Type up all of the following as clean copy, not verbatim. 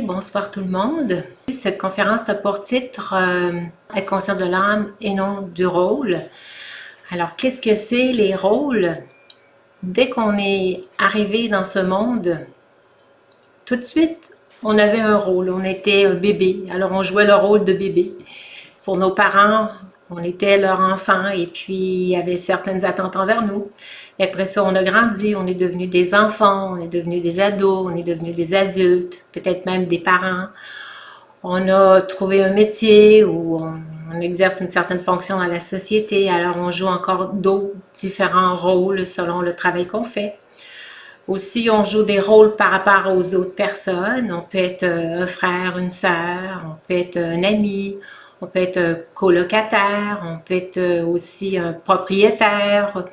Bonsoir tout le monde. Cette conférence a pour titre être conscient de l'âme et non du rôle. Alors, qu'est-ce que c'est les rôles? Dès qu'on est arrivé dans ce monde, tout de suite, on avait un rôle. On était un bébé. Alors, on jouait le rôle de bébé. Pour nos parents, on était leur enfant et puis il y avait certaines attentes envers nous. Et après ça, on a grandi, on est devenus des enfants, on est devenus des ados, on est devenus des adultes, peut-être même des parents. On a trouvé un métier où on exerce une certaine fonction dans la société, alors on joue encore d'autres différents rôles selon le travail qu'on fait. Aussi, on joue des rôles par rapport aux autres personnes. On peut être un frère, une sœur, on peut être un ami, on peut être un colocataire, on peut être aussi un propriétaire.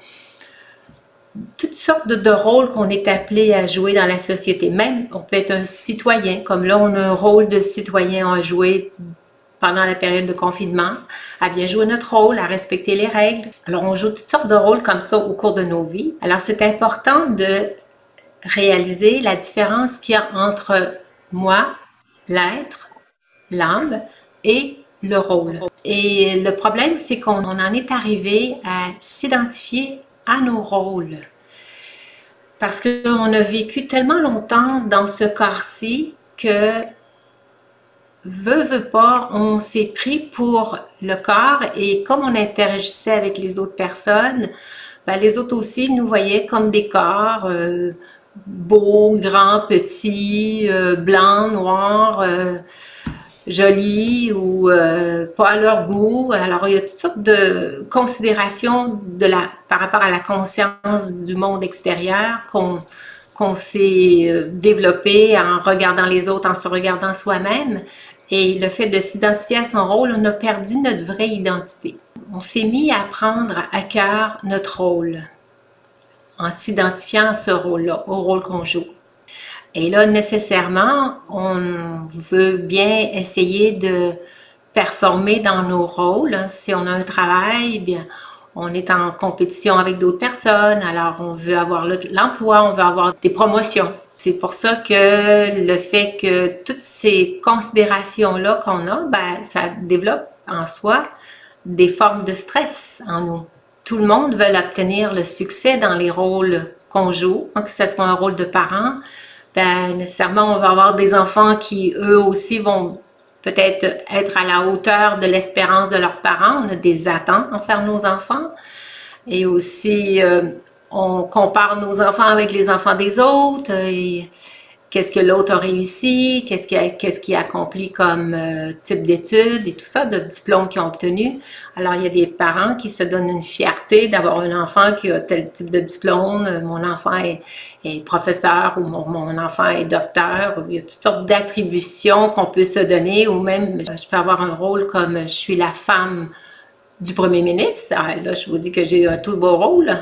Toutes sortes de rôles qu'on est appelé à jouer dans la société. Même, on peut être un citoyen, comme là, on a un rôle de citoyen à jouer pendant la période de confinement, à bien jouer notre rôle, à respecter les règles. Alors, on joue toutes sortes de rôles comme ça au cours de nos vies. Alors, c'est important de réaliser la différence qu'il y a entre moi, l'être, l'âme et le rôle. Et le problème, c'est qu'on en est arrivé à s'identifier à nos rôles. Parce qu'on a vécu tellement longtemps dans ce corps-ci que, veut pas, on s'est pris pour le corps et comme on interagissait avec les autres personnes, ben les autres aussi nous voyaient comme des corps beaux, grands, petits, blancs, noirs, jolis ou pas à leur goût. Alors, il y a toutes sortes de considérations par rapport à la conscience du monde extérieur qu'on s'est développé en regardant les autres, en se regardant soi-même. Et le fait de s'identifier à son rôle, on a perdu notre vraie identité. On s'est mis à prendre à cœur notre rôle en s'identifiant à ce rôle-là, au rôle qu'on joue. Et là, nécessairement, on veut bien essayer de performer dans nos rôles. Si on a un travail, bien, on est en compétition avec d'autres personnes, alors on veut avoir l'emploi, on veut avoir des promotions. C'est pour ça que le fait que toutes ces considérations-là qu'on a, ben, ça développe en soi des formes de stress en nous. Tout le monde veut obtenir le succès dans les rôles qu'on joue, que ce soit un rôle de parent. Ben, nécessairement, on va avoir des enfants qui, eux aussi, vont peut-être être à la hauteur de l'espérance de leurs parents. On a des attentes envers nos enfants. Et aussi, on compare nos enfants avec les enfants des autres. Qu'est-ce que l'autre a réussi, qu'est-ce qu'il a accompli comme type d'études et tout ça, de diplômes qu'ils ont obtenus. Alors, il y a des parents qui se donnent une fierté d'avoir un enfant qui a tel type de diplôme. Mon enfant est professeur ou mon enfant est docteur. Il y a toutes sortes d'attributions qu'on peut se donner ou même, je peux avoir un rôle comme je suis la femme du premier ministre. Alors, là, je vous dis que j'ai un tout beau rôle,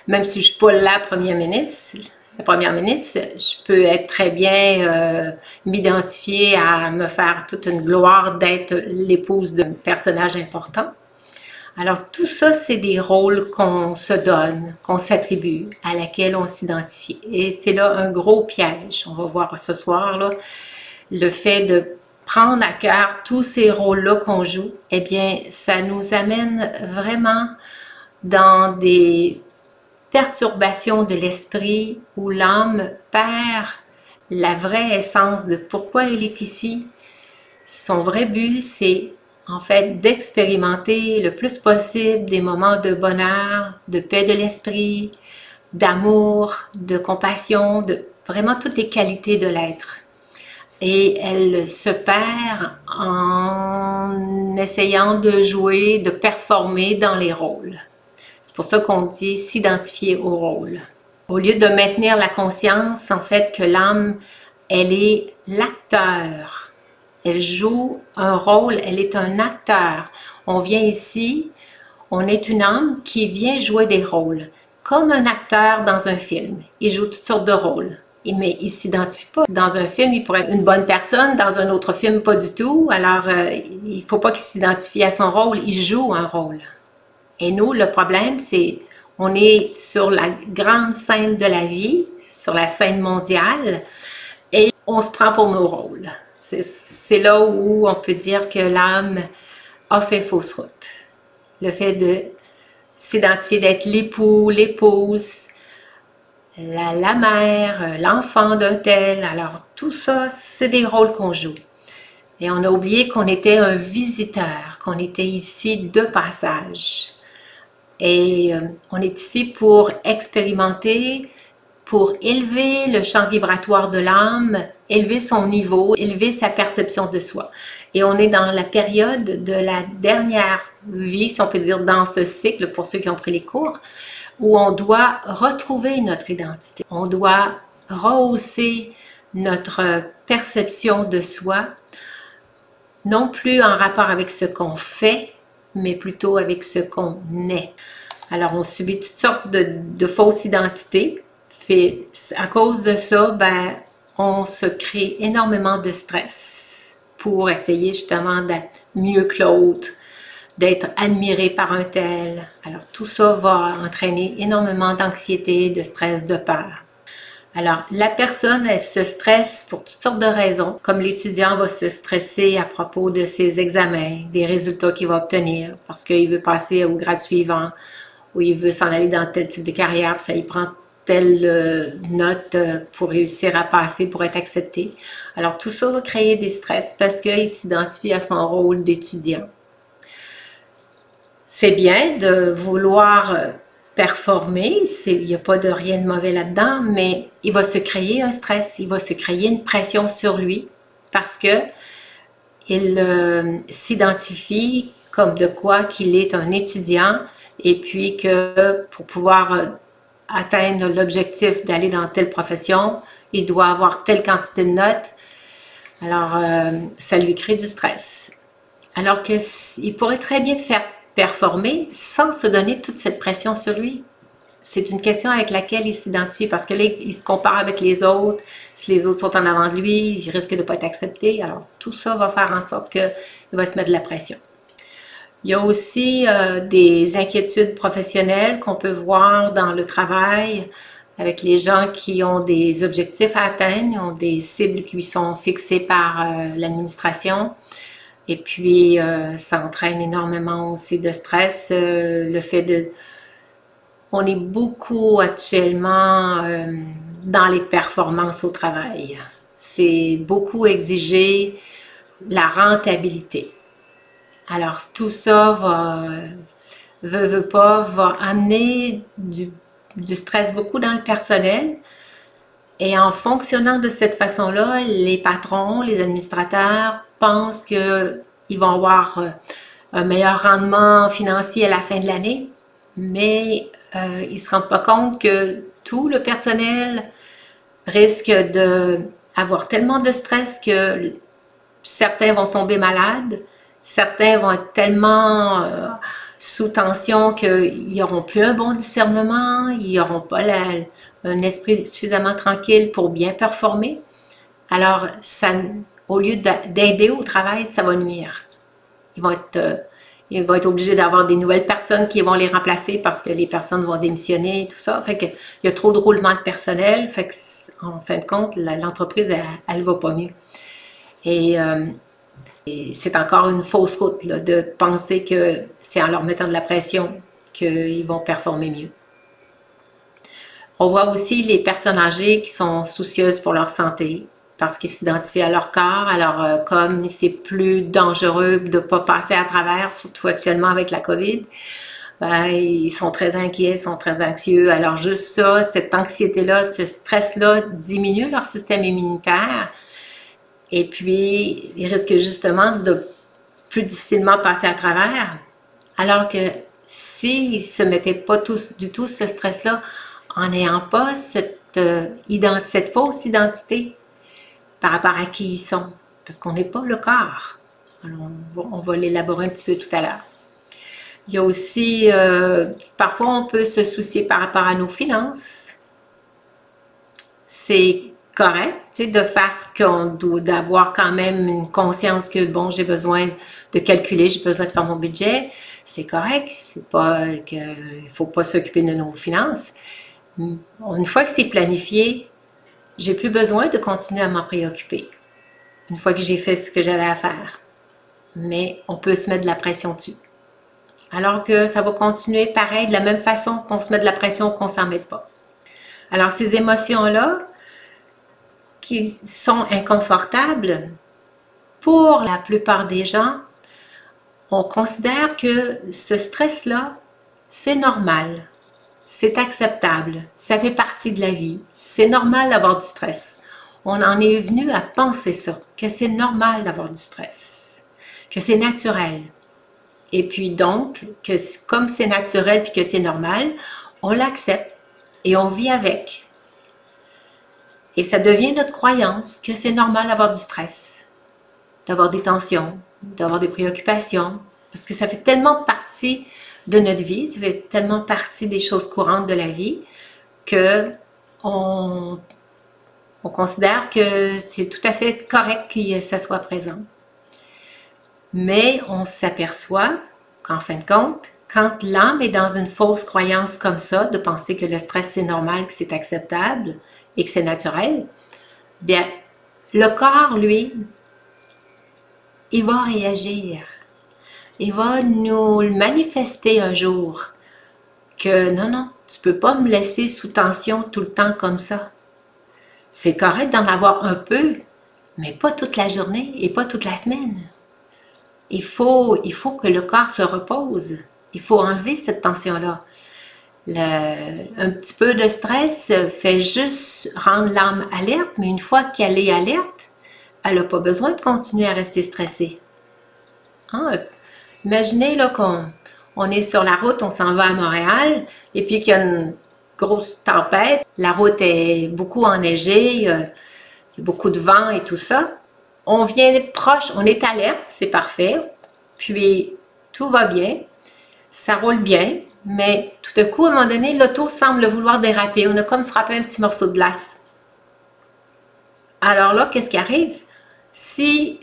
même si je ne suis pas la première ministre. La première ministre, je peux être très bien m'identifier à me faire toute une gloire d'être l'épouse d'un personnage important. Alors tout ça, c'est des rôles qu'on se donne, qu'on s'attribue, à laquelle on s'identifie. Et c'est là un gros piège. On va voir ce soir, là, le fait de prendre à cœur tous ces rôles-là qu'on joue, eh bien, ça nous amène vraiment dans des perturbation de l'esprit où l'âme perd la vraie essence de pourquoi elle est ici. Son vrai but, c'est en fait d'expérimenter le plus possible des moments de bonheur, de paix de l'esprit, d'amour, de compassion, de vraiment toutes les qualités de l'être. Et elle se perd en essayant de jouer, de performer dans les rôles. C'est pour ça qu'on dit s'identifier au rôle. Au lieu de maintenir la conscience, en fait, que l'âme, elle est l'acteur. Elle joue un rôle, elle est un acteur. On vient ici, on est une âme qui vient jouer des rôles. Comme un acteur dans un film. Il joue toutes sortes de rôles. Mais il ne s'identifie pas. Dans un film, il pourrait être une bonne personne, dans un autre film, pas du tout. Alors, il ne faut pas qu'il s'identifie à son rôle, il joue un rôle. Et nous, le problème, c'est on est sur la grande scène de la vie, sur la scène mondiale, et on se prend pour nos rôles. C'est là où on peut dire que l'âme a fait fausse route. Le fait de s'identifier d'être l'époux, l'épouse, la mère, l'enfant d'un tel. Alors tout ça, c'est des rôles qu'on joue. Et on a oublié qu'on était un visiteur, qu'on était ici de passage. Et on est ici pour expérimenter, pour élever le champ vibratoire de l'âme, élever son niveau, élever sa perception de soi. Et on est dans la période de la dernière vie, si on peut dire, dans ce cycle, pour ceux qui ont pris les cours, où on doit retrouver notre identité. On doit rehausser notre perception de soi, non plus en rapport avec ce qu'on fait, mais plutôt avec ce qu'on est. Alors, on subit toutes sortes de fausses identités. Puis, à cause de ça, ben, on se crée énormément de stress pour essayer justement d'être mieux que l'autre, d'être admiré par un tel. Alors, tout ça va entraîner énormément d'anxiété, de stress, de peur. Alors, la personne, elle se stresse pour toutes sortes de raisons, comme l'étudiant va se stresser à propos de ses examens, des résultats qu'il va obtenir, parce qu'il veut passer au grade suivant, ou il veut s'en aller dans tel type de carrière, puis ça, il prend telle note pour réussir à passer, pour être accepté. Alors, tout ça va créer des stress parce qu'il s'identifie à son rôle d'étudiant. C'est bien de vouloir performer, il n'y a pas de rien de mauvais là-dedans, mais il va se créer un stress, il va se créer une pression sur lui parce que il s'identifie comme de quoi qu'il est un étudiant et puis que pour pouvoir atteindre l'objectif d'aller dans telle profession, il doit avoir telle quantité de notes. Alors, ça lui crée du stress. Alors qu'il pourrait très bien faire performer sans se donner toute cette pression sur lui. C'est une question avec laquelle il s'identifie parce que là, il se compare avec les autres. Si les autres sont en avant de lui, il risque de ne pas être accepté. Alors, tout ça va faire en sorte qu'il va se mettre de la pression. Il y a aussi des inquiétudes professionnelles qu'on peut voir dans le travail avec les gens qui ont des objectifs à atteindre, ont des cibles qui sont fixées par l'administration. Et puis, ça entraîne énormément aussi de stress, le fait de... On est beaucoup actuellement dans les performances au travail. C'est beaucoup exiger la rentabilité. Alors, tout ça veut pas, va amener du stress beaucoup dans le personnel. Et en fonctionnant de cette façon-là, les patrons, les administrateurs pensent qu'ils vont avoir un meilleur rendement financier à la fin de l'année, mais ils ne se rendent pas compte que tout le personnel risque d'avoir tellement de stress que certains vont tomber malades, certains vont être tellement sous tension qu'ils n'auront plus un bon discernement, ils n'auront pas un esprit suffisamment tranquille pour bien performer. Alors, ça, au lieu d'aider au travail, ça va nuire. Ils vont être obligés d'avoir des nouvelles personnes qui vont les remplacer parce que les personnes vont démissionner et tout ça. Fait qu'il y a trop de roulement de personnel. Fait que, en fin de compte, l'entreprise, elle va pas mieux. Et c'est encore une fausse route là, de penser que c'est en leur mettant de la pression qu'ils vont performer mieux. On voit aussi les personnes âgées qui sont soucieuses pour leur santé parce qu'ils s'identifient à leur corps. Alors, comme c'est plus dangereux de ne pas passer à travers, surtout actuellement avec la COVID, ben, ils sont très inquiets, ils sont très anxieux. Alors, juste ça, cette anxiété-là, ce stress-là diminue leur système immunitaire. Et puis, ils risquent justement de plus difficilement passer à travers. Alors que s'ils ne se mettaient pas du tout ce stress-là, en n'ayant pas cette fausse identité par rapport à qui ils sont, parce qu'on n'est pas le corps. Alors, on va l'élaborer un petit peu tout à l'heure. Il y a aussi, parfois on peut se soucier par rapport à nos finances. C'est correct, tu sais, de faire ce qu'on doit, d'avoir quand même une conscience que, bon, j'ai besoin de calculer, j'ai besoin de faire mon budget. C'est correct, c'est pas qu'il ne faut pas s'occuper de nos finances. Une fois que c'est planifié, j'ai plus besoin de continuer à m'en préoccuper. une fois que j'ai fait ce que j'avais à faire. Mais on peut se mettre de la pression dessus. Alors que ça va continuer pareil, de la même façon qu'on se met de la pression qu'on ne s'en met pas. Alors ces émotions-là, qui sont inconfortables, pour la plupart des gens, on considère que ce stress-là, c'est normal, c'est acceptable, ça fait partie de la vie, c'est normal d'avoir du stress. On en est venu à penser ça, que c'est normal d'avoir du stress, que c'est naturel. Et puis donc, que comme c'est naturel puis que c'est normal, on l'accepte et on vit avec. Et ça devient notre croyance que c'est normal d'avoir du stress, d'avoir des tensions, d'avoir des préoccupations, parce que ça fait tellement partie de notre vie, ça fait tellement partie des choses courantes de la vie que on considère que c'est tout à fait correct que ça soit présent. Mais on s'aperçoit qu'en fin de compte, quand l'âme est dans une fausse croyance comme ça, de penser que le stress c'est normal, que c'est acceptable et que c'est naturel, bien, le corps, lui, il va réagir. Il va nous le manifester un jour que non, non, tu peux pas me laisser sous tension tout le temps comme ça. C'est correct d'en avoir un peu, mais pas toute la journée et pas toute la semaine. Il faut que le corps se repose. Il faut enlever cette tension-là. Un petit peu de stress fait juste rendre l'âme alerte, mais une fois qu'elle est alerte, elle n'a pas besoin de continuer à rester stressée. Hein? Imaginez là qu'on est sur la route, on s'en va à Montréal, et puis qu'il y a une grosse tempête, la route est beaucoup enneigée, il y a beaucoup de vent et tout ça. On vient proche, on est alerte, c'est parfait, puis tout va bien, ça roule bien, mais tout d'un coup, à un moment donné, l'auto semble vouloir déraper. On a comme frappé un petit morceau de glace. Alors là, qu'est-ce qui arrive? Si,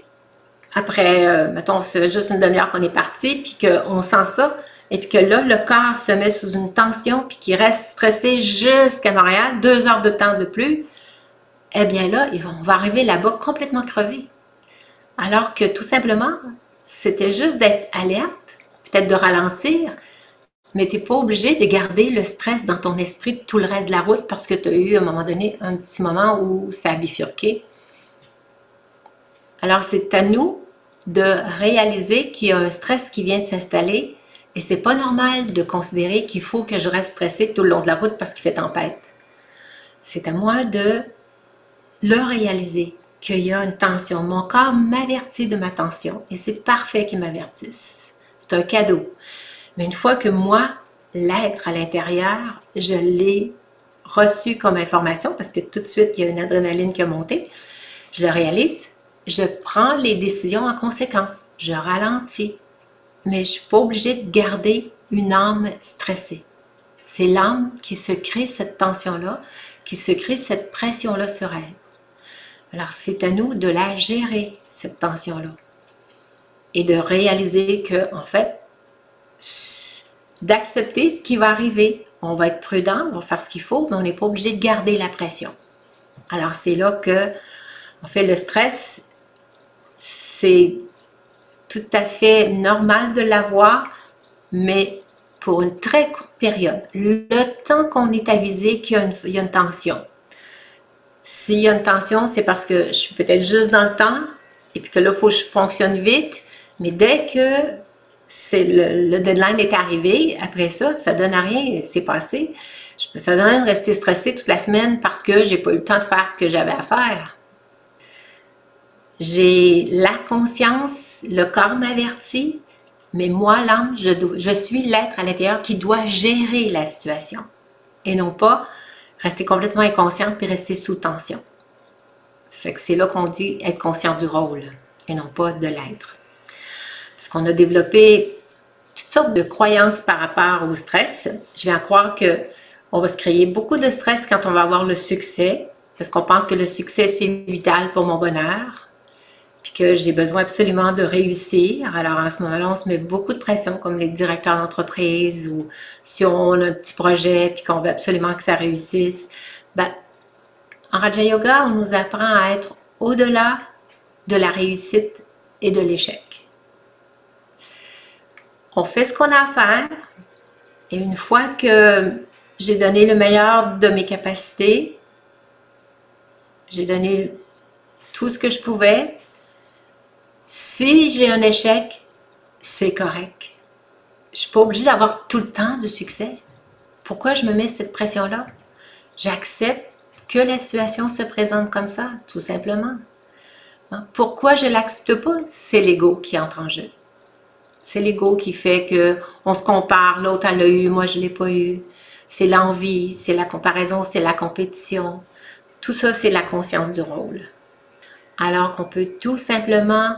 après, mettons, c'est juste une demi-heure qu'on est parti, puis qu'on sent ça, et puis que là, le corps se met sous une tension, puis qu'il reste stressé jusqu'à Montréal, 2 heures de temps de plus, eh bien là, on va arriver là-bas complètement crevé. Alors que tout simplement, c'était juste d'être alerte, peut-être de ralentir, mais tu n'es pas obligé de garder le stress dans ton esprit tout le reste de la route parce que tu as eu à un moment donné un petit moment où ça a bifurqué. Alors c'est à nous de réaliser qu'il y a un stress qui vient de s'installer et c'est pas normal de considérer qu'il faut que je reste stressée tout le long de la route parce qu'il fait tempête. C'est à moi de le réaliser qu'il y a une tension. Mon corps m'avertit de ma tension et c'est parfait qu'il m'avertisse. C'est un cadeau. Mais une fois que moi, l'être à l'intérieur, je l'ai reçu comme information, parce que tout de suite, il y a une adrénaline qui a monté, je le réalise, je prends les décisions en conséquence, je ralentis. Mais je ne suis pas obligée de garder une âme stressée. C'est l'âme qui se crée cette tension-là, qui se crée cette pression-là sur elle. Alors, c'est à nous de la gérer, cette tension-là. Et de réaliser que, en fait, d'accepter ce qui va arriver. On va être prudent, on va faire ce qu'il faut, mais on n'est pas obligé de garder la pression. Alors, c'est là que, en fait, le stress, c'est tout à fait normal de l'avoir, mais pour une très courte période. Le temps qu'on est avisé qu'il y a une tension. S'il y a une tension, c'est parce que je suis peut-être juste dans le temps, et puis que là, il faut que je fonctionne vite, mais dès que le deadline est arrivé, après ça, ça donne à rien, c'est passé. Ça donne à rien de rester stressée toute la semaine parce que j'ai pas eu le temps de faire ce que j'avais à faire. J'ai la conscience, le corps m'avertit, mais moi, l'âme, je suis l'être à l'intérieur qui doit gérer la situation et non pas rester complètement inconsciente puis rester sous tension. Ça fait que c'est là qu'on dit être conscient du rôle et non pas de l'être. Parce qu'on a développé toutes sortes de croyances par rapport au stress. Je viens croire qu'on va se créer beaucoup de stress quand on va avoir le succès, parce qu'on pense que le succès, c'est vital pour mon bonheur, puis que j'ai besoin absolument de réussir. Alors, en ce moment-là, on se met beaucoup de pression, comme les directeurs d'entreprise, ou si on a un petit projet, puis qu'on veut absolument que ça réussisse. Ben, en Raja Yoga, on nous apprend à être au-delà de la réussite et de l'échec. On fait ce qu'on a à faire et une fois que j'ai donné le meilleur de mes capacités, j'ai donné tout ce que je pouvais, si j'ai un échec, c'est correct. Je ne suis pas obligée d'avoir tout le temps de succès. Pourquoi je me mets cette pression-là? J'accepte que la situation se présente comme ça, tout simplement. Pourquoi je ne l'accepte pas? C'est l'ego qui entre en jeu. C'est l'ego qui fait qu'on se compare, l'autre elle l'a eu, moi je ne l'ai pas eu. C'est l'envie, c'est la comparaison, c'est la compétition. Tout ça, c'est la conscience du rôle. Alors qu'on peut tout simplement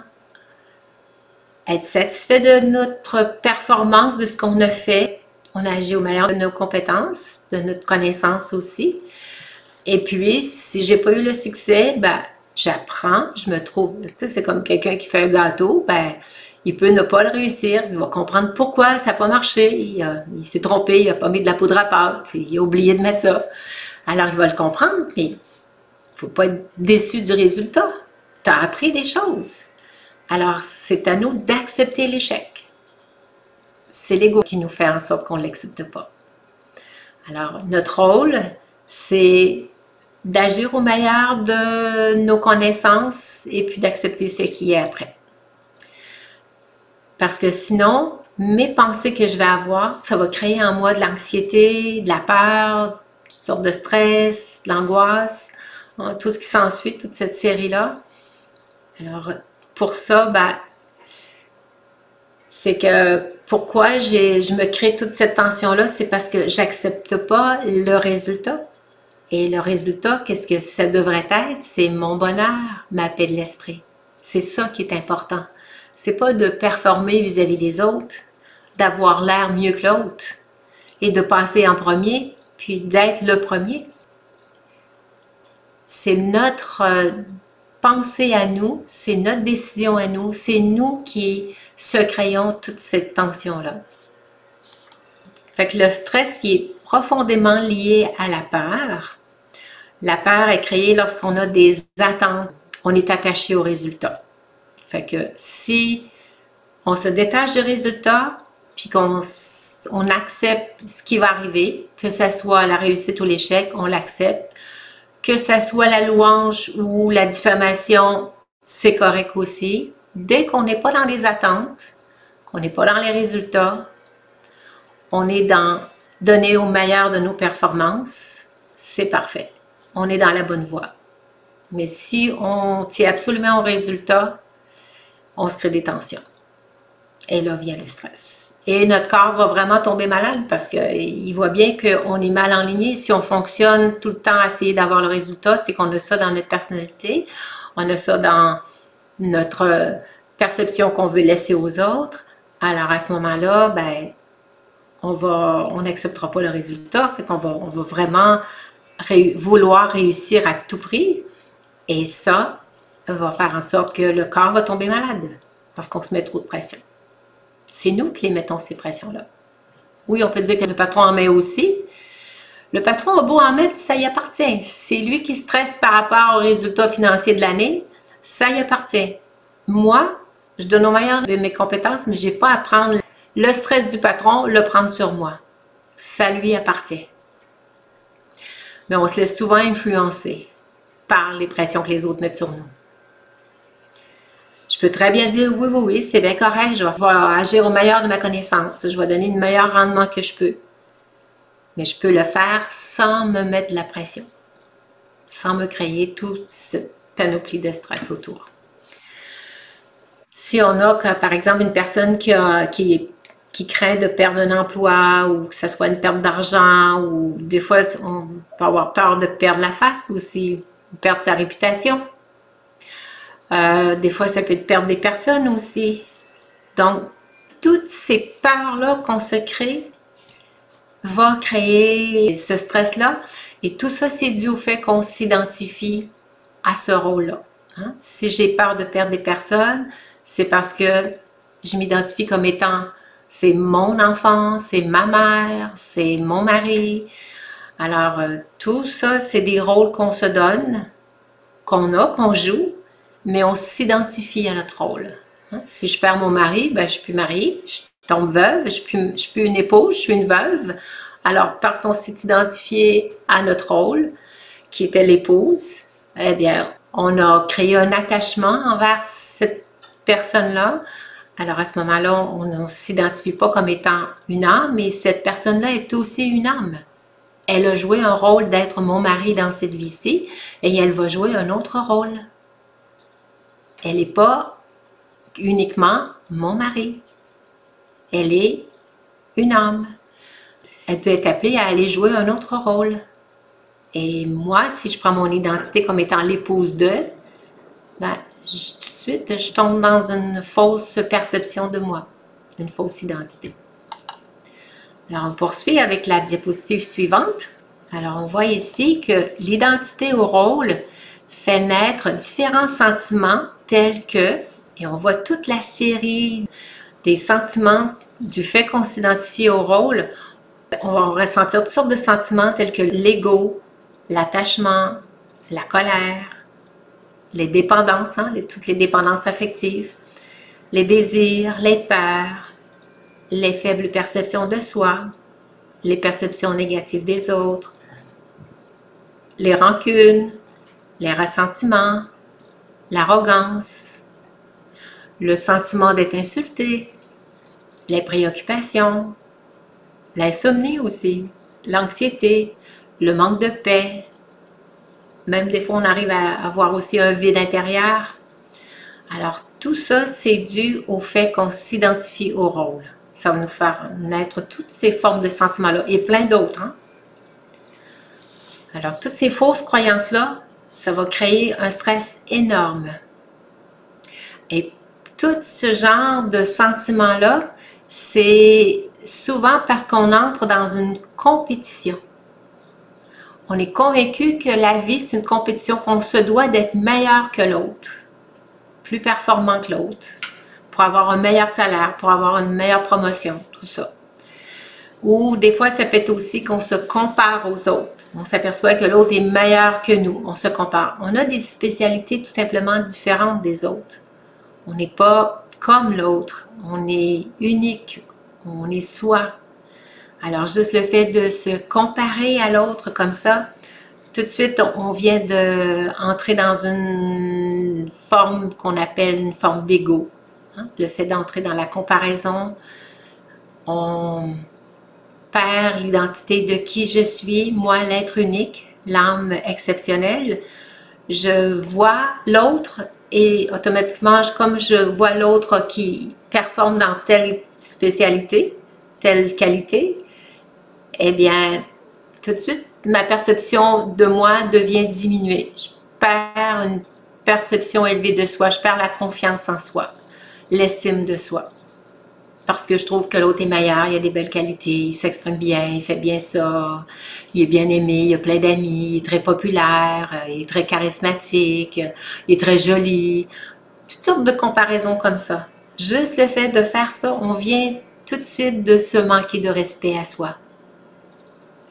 être satisfait de notre performance, de ce qu'on a fait. On a agi au meilleur de nos compétences, de notre connaissance aussi. Et puis, si j'ai pas eu le succès, ben, j'apprends, je me trouve, tu sais, c'est comme quelqu'un qui fait un gâteau, ben, il peut ne pas le réussir, il va comprendre pourquoi ça n'a pas marché, il s'est trompé, il n'a pas mis de la poudre à pâte, il a oublié de mettre ça. Alors, il va le comprendre, mais il ne faut pas être déçu du résultat. Tu as appris des choses. Alors, c'est à nous d'accepter l'échec. C'est l'ego qui nous fait en sorte qu'on ne l'accepte pas. Alors, notre rôle, c'est d'agir au meilleur de nos connaissances et puis d'accepter ce qui est après. Parce que sinon, mes pensées que je vais avoir, ça va créer en moi de l'anxiété, de la peur, toutes sortes de stress, de l'angoisse, hein, tout ce qui s'ensuit, toute cette série-là. Alors, pour ça, ben, c'est que pourquoi je me crée toute cette tension-là, c'est parce que j'accepte pas le résultat. Et le résultat, qu'est-ce que ça devrait être? C'est mon bonheur, ma paix de l'esprit. C'est ça qui est important. C'est pas de performer vis-à-vis des autres, d'avoir l'air mieux que l'autre et de passer en premier, puis d'être le premier. C'est notre pensée à nous, c'est notre décision à nous, c'est nous qui se créons toute cette tension-là. Fait que le stress qui est profondément lié à la peur. La peur est créée lorsqu'on a des attentes, on est attaché au résultat. Fait que si on se détache du résultat, puis qu'on accepte ce qui va arriver, que ce soit la réussite ou l'échec, on l'accepte. Que ce soit la louange ou la diffamation, c'est correct aussi. Dès qu'on n'est pas dans les attentes, qu'on n'est pas dans les résultats, on est dans donner au meilleur de nos performances, c'est parfait. On est dans la bonne voie. Mais si on tient absolument au résultat, on se crée des tensions. Et là vient le stress. Et notre corps va vraiment tomber malade parce qu'il voit bien qu'on est mal enligné. Si on fonctionne tout le temps à essayer d'avoir le résultat, c'est qu'on a ça dans notre personnalité, on a ça dans notre perception qu'on veut laisser aux autres. Alors à ce moment-là, ben, on n'acceptera pas le résultat, fait qu'on on va vraiment vouloir réussir à tout prix. Et ça va faire en sorte que le corps va tomber malade parce qu'on se met trop de pression. C'est nous qui les mettons ces pressions-là. Oui, on peut dire que le patron en met aussi. Le patron a beau en mettre, ça y appartient. C'est lui qui stresse par rapport aux résultats financiers de l'année, ça y appartient. Moi, je donne au meilleur de mes compétences, mais je n'ai pas à prendre le stress du patron, le prendre sur moi. Ça lui appartient. Mais on se laisse souvent influencer par les pressions que les autres mettent sur nous. Je peux très bien dire oui, oui, oui, c'est bien correct, je vais agir au meilleur de ma connaissance, je vais donner le meilleur rendement que je peux. Mais je peux le faire sans me mettre de la pression, sans me créer toute cette panoplie de stress autour. Si on a, par exemple, une personne qui craint de perdre un emploi ou que ce soit une perte d'argent ou des fois on peut avoir peur de perdre la face aussi, perdre sa réputation. Des fois, ça peut être perdre des personnes aussi. Donc, toutes ces peurs-là qu'on se crée vont créer ce stress-là. Et tout ça, c'est dû au fait qu'on s'identifie à ce rôle-là. Hein? Si j'ai peur de perdre des personnes, c'est parce que je m'identifie comme étant c'est mon enfant, c'est ma mère, c'est mon mari. Alors, tout ça, c'est des rôles qu'on se donne, qu'on joue, mais on s'identifie à notre rôle. Hein? Si je perds mon mari, ben, je suis plus mariée, je tombe veuve, je suis plus une épouse, je suis une veuve. Alors, parce qu'on s'est identifié à notre rôle, qui était l'épouse, eh bien, on a créé un attachement envers cette personne-là. Alors, à ce moment-là, on ne s'identifie pas comme étant une âme, mais cette personne-là est aussi une âme. Elle a joué un rôle d'être mon mari dans cette vie-ci, et elle va jouer un autre rôle. Elle n'est pas uniquement mon mari. Elle est une âme. Elle peut être appelée à aller jouer un autre rôle. Et moi, si je prends mon identité comme étant l'épouse de, ben, tout de suite, je tombe dans une fausse perception de moi, une fausse identité. Alors, on poursuit avec la diapositive suivante. Alors, on voit ici que l'identité au rôle fait naître différents sentiments tels que, et on voit toute la série des sentiments du fait qu'on s'identifie au rôle, on va ressentir toutes sortes de sentiments tels que l'ego, l'attachement, la colère, les dépendances, hein, toutes les dépendances affectives, les désirs, les peurs, les faibles perceptions de soi, les perceptions négatives des autres, les rancunes, les ressentiments, l'arrogance, le sentiment d'être insulté, les préoccupations, l'insomnie aussi, l'anxiété, le manque de paix. Même des fois, on arrive à avoir aussi un vide intérieur. Alors, tout ça, c'est dû au fait qu'on s'identifie au rôle. Ça va nous faire naître toutes ces formes de sentiments-là et plein d'autres. Hein? Alors, toutes ces fausses croyances-là, ça va créer un stress énorme. Et tout ce genre de sentiments-là, c'est souvent parce qu'on entre dans une compétition. On est convaincu que la vie, c'est une compétition, qu'on se doit d'être meilleur que l'autre, plus performant que l'autre, pour avoir un meilleur salaire, pour avoir une meilleure promotion, tout ça. Ou des fois, ça peut être aussi qu'on se compare aux autres. On s'aperçoit que l'autre est meilleur que nous, on se compare. On a des spécialités tout simplement différentes des autres. On n'est pas comme l'autre, on est unique, on est soi. Alors, juste le fait de se comparer à l'autre comme ça, tout de suite, on vient d'entrer dans une forme qu'on appelle une forme d'ego. Hein? Le fait d'entrer dans la comparaison, on perd l'identité de qui je suis, moi, l'être unique, l'âme exceptionnelle. Je vois l'autre et automatiquement, comme je vois l'autre qui performe dans telle spécialité, telle qualité, eh bien, tout de suite, ma perception de moi devient diminuée. Je perds une perception élevée de soi, je perds la confiance en soi, l'estime de soi. Parce que je trouve que l'autre est meilleur, il a des belles qualités, il s'exprime bien, il fait bien ça, il est bien aimé, il a plein d'amis, il est très populaire, il est très charismatique, il est très joli. Toutes sortes de comparaisons comme ça. Juste le fait de faire ça, on vient tout de suite de se manquer de respect à soi.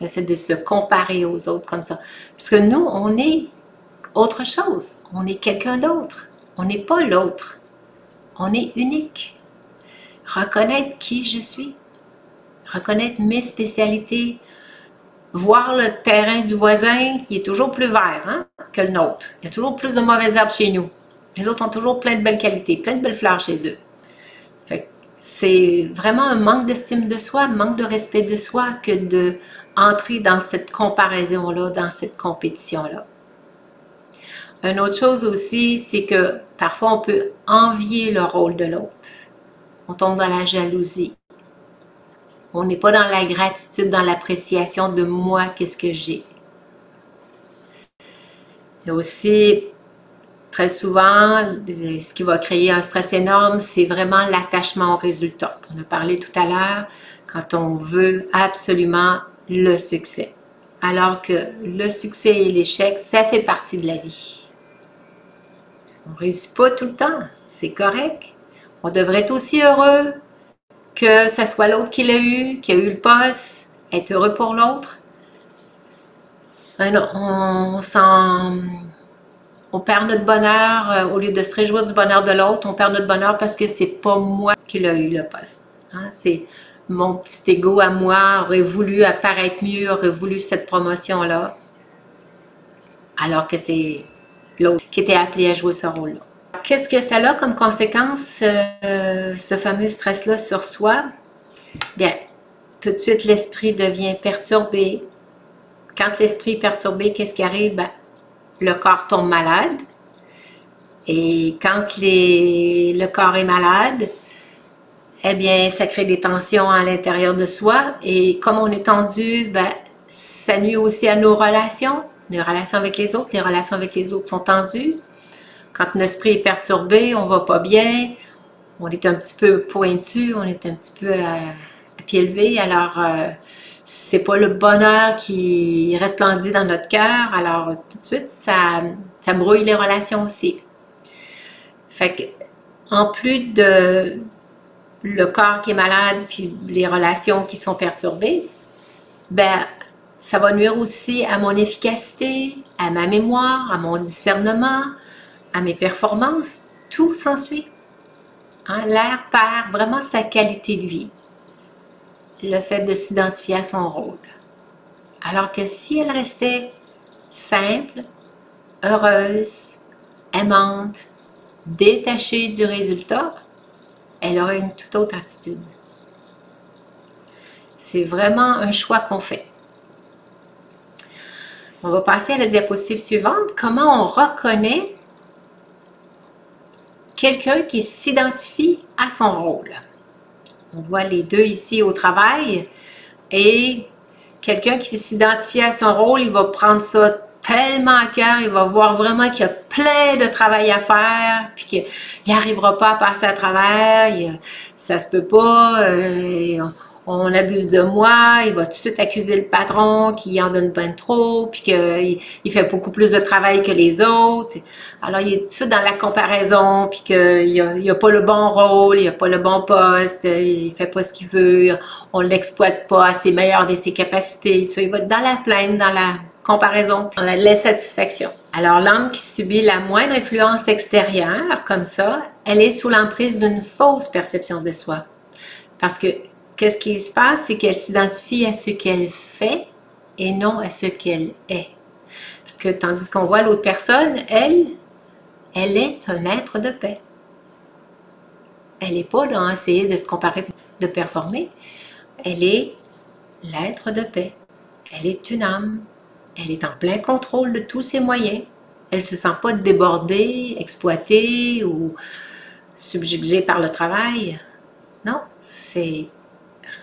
Le fait de se comparer aux autres comme ça. Parce que nous, on est autre chose. On est quelqu'un d'autre. On n'est pas l'autre. On est unique. Reconnaître qui je suis. Reconnaître mes spécialités. Voir le terrain du voisin qui est toujours plus vert hein, que le nôtre. Il y a toujours plus de mauvaises herbes chez nous. Les autres ont toujours plein de belles qualités, plein de belles fleurs chez eux. C'est vraiment un manque d'estime de soi, un manque de respect de soi que de entrer dans cette comparaison-là, dans cette compétition-là. Une autre chose aussi, c'est que parfois on peut envier le rôle de l'autre. On tombe dans la jalousie. On n'est pas dans la gratitude, dans l'appréciation de moi, qu'est-ce que j'ai. Et aussi, très souvent, ce qui va créer un stress énorme, c'est vraiment l'attachement au résultat. On a parlé tout à l'heure, quand on veut absolument le succès. Alors que le succès et l'échec, ça fait partie de la vie. On ne réussit pas tout le temps, c'est correct. On devrait être aussi heureux que ce soit l'autre qui l'a eu, qui a eu le poste, être heureux pour l'autre. On s'en On perd notre bonheur, au lieu de se réjouir du bonheur de l'autre, on perd notre bonheur parce que c'est pas moi qui l'a eu le poste. Hein? C'est mon petit ego à moi, aurait voulu apparaître mieux, aurait voulu cette promotion-là, alors que c'est l'autre qui était appelé à jouer ce rôle-là. Qu'est-ce que ça a comme conséquence, ce fameux stress-là sur soi? Bien, tout de suite, l'esprit devient perturbé. Quand l'esprit est perturbé, qu'est-ce qui arrive? Ben, le corps tombe malade. Et quand le corps est malade, eh bien, ça crée des tensions à l'intérieur de soi. Et comme on est tendu, ben, ça nuit aussi à nos relations avec les autres. Les relations avec les autres sont tendues. Quand notre esprit est perturbé, on va pas bien, on est un petit peu pointu, on est un petit peu à pied levé. Alors, c'est pas le bonheur qui resplendit dans notre cœur. Alors, tout de suite, ça brouille les relations aussi. Fait que, en plus de le corps qui est malade, puis les relations qui sont perturbées, ben, ça va nuire aussi à mon efficacité, à ma mémoire, à mon discernement, à mes performances. Tout s'ensuit. Hein? L'air perd vraiment sa qualité de vie. Le fait de s'identifier à son rôle. Alors que si elle restait simple, heureuse, aimante, détachée du résultat, elle aurait une toute autre attitude. C'est vraiment un choix qu'on fait. On va passer à la diapositive suivante. Comment on reconnaît quelqu'un qui s'identifie à son rôle? On voit les deux ici au travail. Et quelqu'un qui s'identifie à son rôle, il va prendre ça tellement à cœur, il va voir vraiment qu'il y a plein de travail à faire, puis qu'il n'arrivera pas à passer à travers, ça se peut pas, on abuse de moi, il va tout de suite accuser le patron qui en donne ben trop, puis qu'il fait beaucoup plus de travail que les autres. Alors, il est tout de suite dans la comparaison, puis qu'il n'a pas le bon rôle, il n'a pas le bon poste, il fait pas ce qu'il veut, on l'exploite pas à ses meilleures de ses capacités. Il va être dans la plainte, dans la comparaison, dans l'insatisfaction. Alors, l'âme qui subit la moindre influence extérieure, comme ça, elle est sous l'emprise d'une fausse perception de soi. Parce que, qu'est-ce qui se passe? C'est qu'elle s'identifie à ce qu'elle fait et non à ce qu'elle est. Parce que, tandis qu'on voit l'autre personne, elle est un être de paix. Elle n'est pas là à essayer de se comparer, de performer. Elle est l'être de paix. Elle est une âme. Elle est en plein contrôle de tous ses moyens. Elle ne se sent pas débordée, exploitée ou subjuguée par le travail. Non, c'est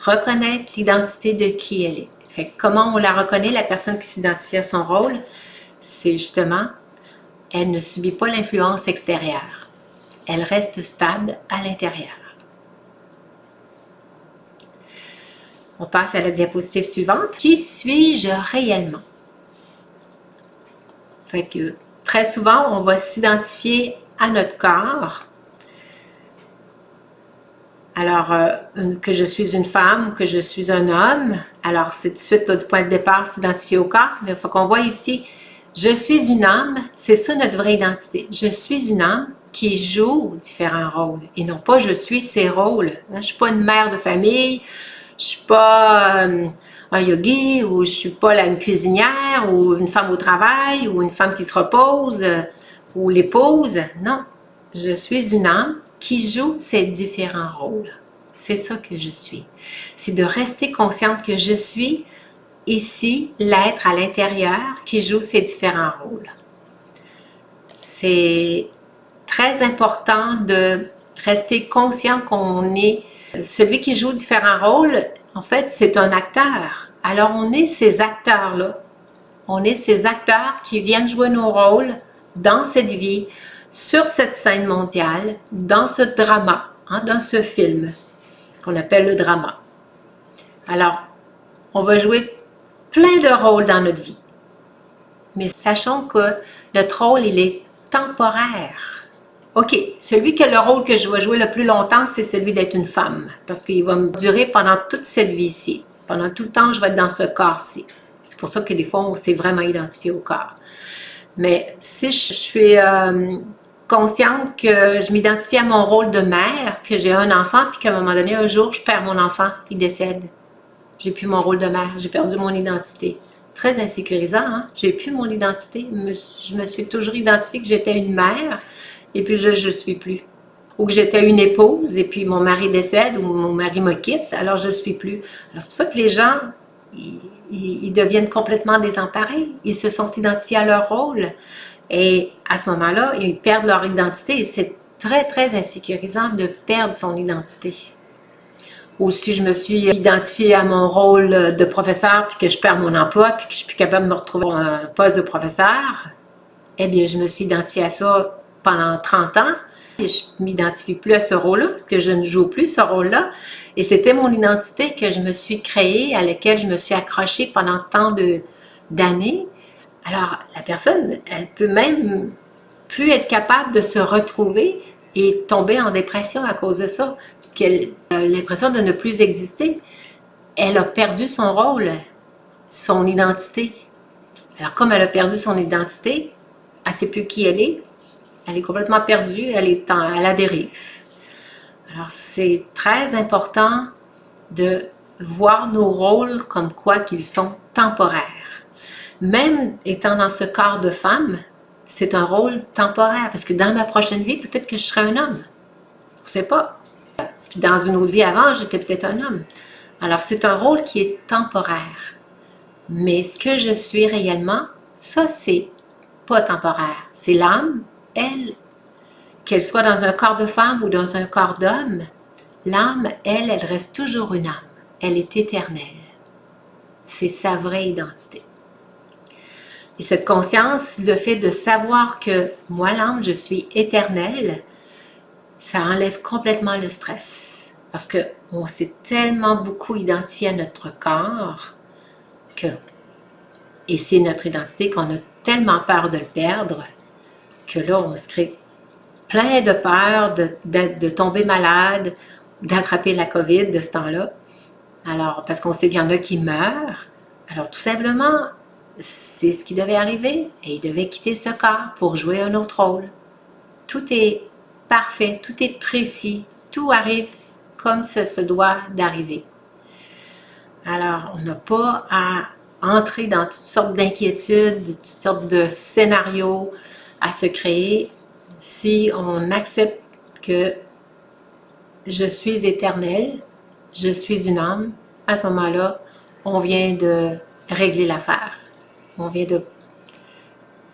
reconnaître l'identité de qui elle est. Fait que comment on la reconnaît, la personne qui s'identifie à son rôle? C'est justement, elle ne subit pas l'influence extérieure. Elle reste stable à l'intérieur. On passe à la diapositive suivante. Qui suis-je réellement? Fait que très souvent, on va s'identifier à notre corps. Alors, que je suis une femme ou que je suis un homme, alors c'est tout de suite le point de départ, s'identifier au corps. Mais il faut qu'on voit ici, je suis une âme, c'est ça notre vraie identité. Je suis une âme qui joue différents rôles et non pas je suis ces rôles. Je ne suis pas une mère de famille, je ne suis pas un yogi ou je ne suis pas une cuisinière ou une femme au travail ou une femme qui se repose ou l'épouse. Non, je suis une âme qui joue ces différents rôles. C'est ça que je suis. C'est de rester consciente que je suis ici, l'être à l'intérieur qui joue ces différents rôles. C'est très important de rester conscient qu'on est celui qui joue différents rôles. En fait, c'est un acteur. Alors, on est ces acteurs-là. On est ces acteurs qui viennent jouer nos rôles dans cette vie, sur cette scène mondiale, dans ce drama, hein, dans ce film qu'on appelle le drama. Alors, on va jouer plein de rôles dans notre vie. Mais sachons que notre rôle, il est temporaire. OK, celui qui a le rôle que je vais jouer le plus longtemps, c'est celui d'être une femme. Parce qu'il va me durer pendant toute cette vie-ci. Pendant tout le temps, je vais être dans ce corps-ci. C'est pour ça que des fois, on s'est vraiment identifié au corps. Mais si je suis consciente que je m'identifie à mon rôle de mère, que j'ai un enfant, puis qu'à un moment donné, un jour, je perds mon enfant, il décède. J'ai plus mon rôle de mère, j'ai perdu mon identité. Très insécurisant, hein? J'ai plus mon identité. Je me suis toujours identifiée que j'étais une mère, et puis je ne suis plus. Ou que j'étais une épouse, et puis mon mari décède, ou mon mari me quitte, alors je ne suis plus. Alors c'est pour ça que les gens, ils deviennent complètement désemparés. Ils se sont identifiés à leur rôle. Et à ce moment-là, ils perdent leur identité. Et c'est très, très insécurisant de perdre son identité. Ou si je me suis identifiée à mon rôle de professeur, puis que je perds mon emploi, puis que je suis plus capable de me retrouver un poste de professeur, eh bien, je me suis identifiée à ça pendant 30 ans. Et je ne m'identifie plus à ce rôle-là, parce que je ne joue plus ce rôle-là. Et c'était mon identité que je me suis créée, à laquelle je me suis accrochée pendant tant d'années. Alors, la personne, elle peut même plus être capable de se retrouver et tomber en dépression à cause de ça, parce qu'elle a l'impression de ne plus exister. Elle a perdu son rôle, son identité. Alors, comme elle a perdu son identité, elle ne sait plus qui elle est complètement perdue, elle est à la dérive. Alors, c'est très important de voir nos rôles comme quoi qu'ils sont temporaires. Même étant dans ce corps de femme, c'est un rôle temporaire, parce que dans ma prochaine vie, peut-être que je serai un homme. On ne sait pas. Puis dans une autre vie avant, j'étais peut-être un homme. Alors, c'est un rôle qui est temporaire. Mais ce que je suis réellement, ça, c'est pas temporaire. C'est l'âme, elle, qu'elle soit dans un corps de femme ou dans un corps d'homme, l'âme, elle reste toujours une âme. Elle est éternelle. C'est sa vraie identité. Et cette conscience, le fait de savoir que moi, l'âme, je suis éternelle, ça enlève complètement le stress. Parce qu'on s'est tellement beaucoup identifié à notre corps et c'est notre identité qu'on a tellement peur de le perdre que là, on se crée plein de peur de tomber malade, d'attraper la COVID de ce temps-là. Alors, parce qu'on sait qu'il y en a qui meurent. Alors, tout simplement, c'est ce qui devait arriver et il devait quitter ce corps pour jouer un autre rôle. Tout est parfait, tout est précis, tout arrive comme ça se doit d'arriver. Alors, on n'a pas à entrer dans toutes sortes d'inquiétudes, toutes sortes de scénarios à se créer si on accepte que je suis éternelle, je suis une âme. À ce moment-là, on vient de régler l'affaire. On vient de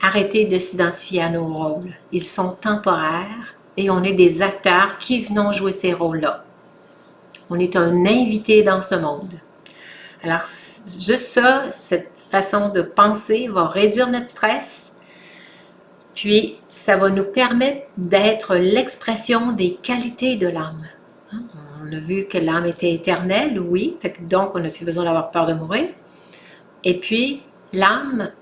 arrêter de s'identifier à nos rôles. Ils sont temporaires et on est des acteurs qui venons jouer ces rôles-là. On est un invité dans ce monde. Alors, juste ça, cette façon de penser va réduire notre stress, puis ça va nous permettre d'être l'expression des qualités de l'âme. On a vu que l'âme était éternelle, oui, donc on n'a plus besoin d'avoir peur de mourir. Et puis, l'âme,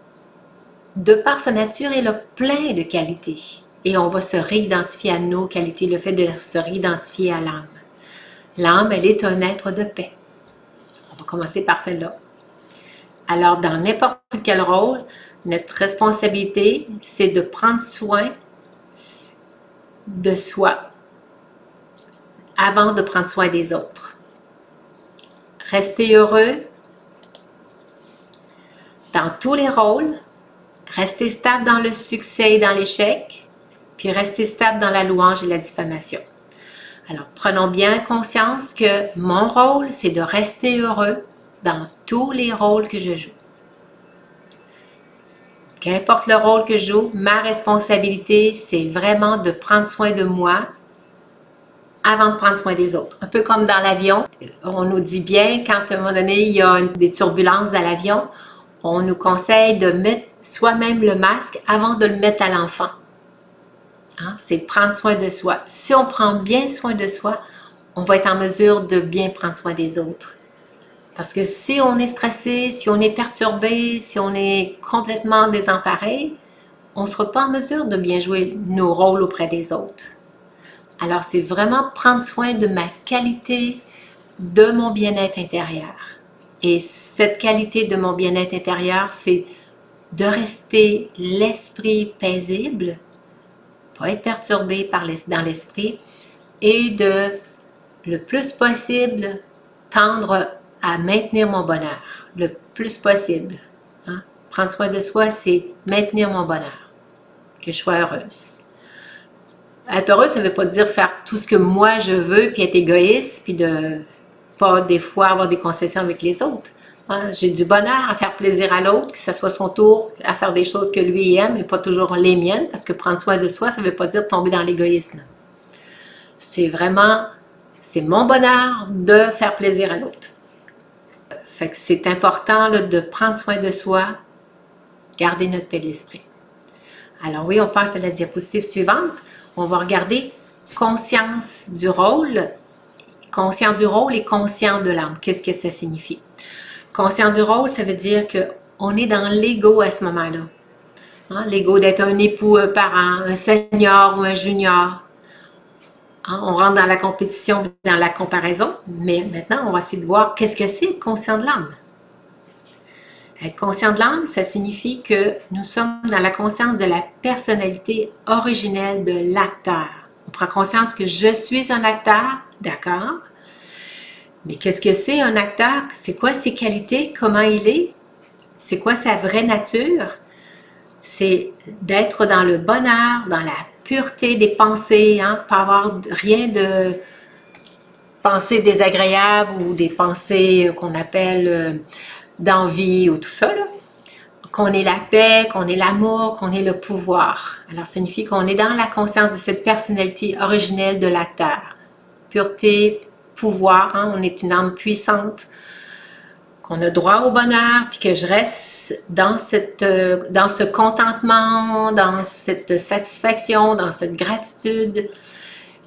de par sa nature, elle a plein de qualités. Et on va se réidentifier à nos qualités, le fait de se réidentifier à l'âme. L'âme, elle est un être de paix. On va commencer par celle-là. Alors, dans n'importe quel rôle, notre responsabilité, c'est de prendre soin de soi avant de prendre soin des autres. Rester heureux dans tous les rôles, rester stable dans le succès et dans l'échec, puis rester stable dans la louange et la diffamation. Alors, prenons bien conscience que mon rôle, c'est de rester heureux dans tous les rôles que je joue. Qu'importe le rôle que je joue, ma responsabilité, c'est vraiment de prendre soin de moi avant de prendre soin des autres. Un peu comme dans l'avion, on nous dit bien quand à un moment donné, il y a des turbulences dans l'avion, on nous conseille de mettre soi-même le masque avant de le mettre à l'enfant. Hein? C'est prendre soin de soi. Si on prend bien soin de soi, on va être en mesure de bien prendre soin des autres. Parce que si on est stressé, si on est perturbé, si on est complètement désemparé, on ne sera pas en mesure de bien jouer nos rôles auprès des autres. Alors, c'est vraiment prendre soin de ma qualité, de mon bien-être intérieur. Et cette qualité de mon bien-être intérieur, c'est de rester l'esprit paisible, pas être perturbé dans l'esprit, et de, le plus possible, tendre à maintenir mon bonheur, le plus possible. Hein? Prendre soin de soi, c'est maintenir mon bonheur, que je sois heureuse. Être heureuse, ça ne veut pas dire faire tout ce que moi je veux, puis être égoïste, puis de pas des fois avoir des concessions avec les autres. Hein? J'ai du bonheur à faire plaisir à l'autre, que ce soit son tour à faire des choses que lui aime, et pas toujours les miennes, parce que prendre soin de soi, ça ne veut pas dire tomber dans l'égoïsme. C'est vraiment, c'est mon bonheur de faire plaisir à l'autre. Fait que c'est important là, de prendre soin de soi, garder notre paix de l'esprit. Alors oui, on passe à la diapositive suivante. On va regarder conscience du rôle et conscient de l'âme. Qu'est-ce que ça signifie? Conscient du rôle, ça veut dire qu'on est dans l'ego à ce moment-là. Hein? L'ego d'être un époux, un parent, un senior ou un junior. Hein? On rentre dans la compétition, dans la comparaison, mais maintenant, on va essayer de voir qu'est-ce que c'est être conscient de l'âme. Être conscient de l'âme, ça signifie que nous sommes dans la conscience de la personnalité originelle de l'acteur. On prend conscience que je suis un acteur, d'accord, mais qu'est-ce que c'est un acteur? C'est quoi ses qualités? Comment il est? C'est quoi sa vraie nature? C'est d'être dans le bonheur, dans la pureté des pensées, hein, pas avoir rien de pensées désagréables ou des pensées qu'on appelle d'envie ou tout ça, qu'on ait la paix, qu'on ait l'amour, qu'on ait le pouvoir. Alors, ça signifie qu'on est dans la conscience de cette personnalité originelle de l'acteur. Pureté, pouvoir, hein, on est une âme puissante, qu'on a droit au bonheur, puis que je reste dans ce contentement, dans cette satisfaction, dans cette gratitude,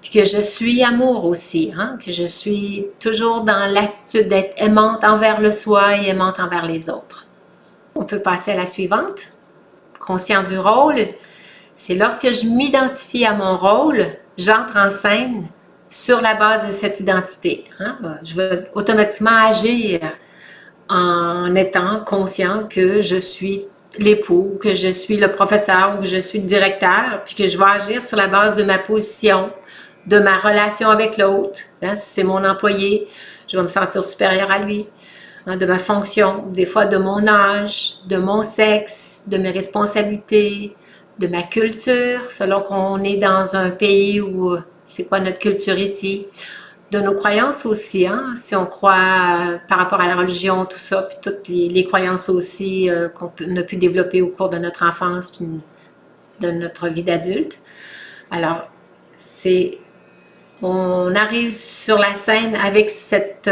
puis que je suis amour aussi, hein, que je suis toujours dans l'attitude d'être aimante envers le soi et aimante envers les autres. On peut passer à la suivante. Conscient du rôle, c'est lorsque je m'identifie à mon rôle, j'entre en scène sur la base de cette identité. Hein. Je vais automatiquement agir en étant conscient que je suis l'époux, que je suis le professeur ou que je suis le directeur, puis que je vais agir sur la base de ma position, de ma relation avec l'autre. Hein, si c'est mon employé, je vais me sentir supérieure à lui. Hein, de ma fonction, des fois de mon âge, de mon sexe, de mes responsabilités, de ma culture, selon qu'on est dans un pays où c'est quoi notre culture ici, de nos croyances aussi, hein, si on croit par rapport à la religion, tout ça, puis toutes les croyances aussi qu'on a pu développer au cours de notre enfance, puis de notre vie d'adulte. Alors, on arrive sur la scène avec cette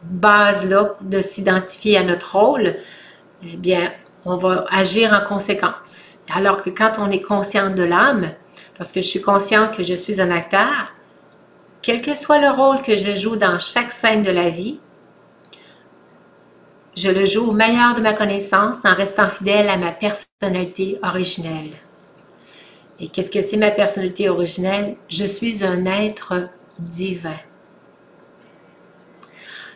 base-là de s'identifier à notre rôle, eh bien, on va agir en conséquence. Alors que quand on est conscient de l'âme, lorsque je suis consciente que je suis un acteur, quel que soit le rôle que je joue dans chaque scène de la vie, je le joue au meilleur de ma connaissance en restant fidèle à ma personnalité originelle. Et qu'est-ce que c'est ma personnalité originelle? Je suis un être divin.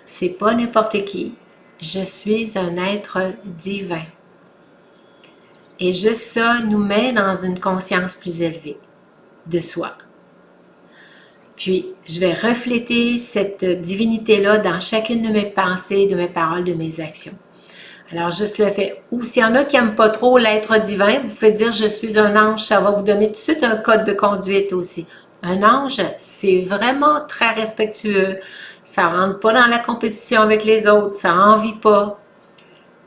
C'est pas n'importe qui. Je suis un être divin. Et juste ça nous met dans une conscience plus élevée de soi. Puis, je vais refléter cette divinité-là dans chacune de mes pensées, de mes paroles, de mes actions. Alors, juste le fait. Ou s'il y en a qui n'aiment pas trop l'être divin, vous pouvez dire « je suis un ange », ça va vous donner tout de suite un code de conduite aussi. Un ange, c'est vraiment très respectueux. Ça ne rentre pas dans la compétition avec les autres, ça n'envie pas.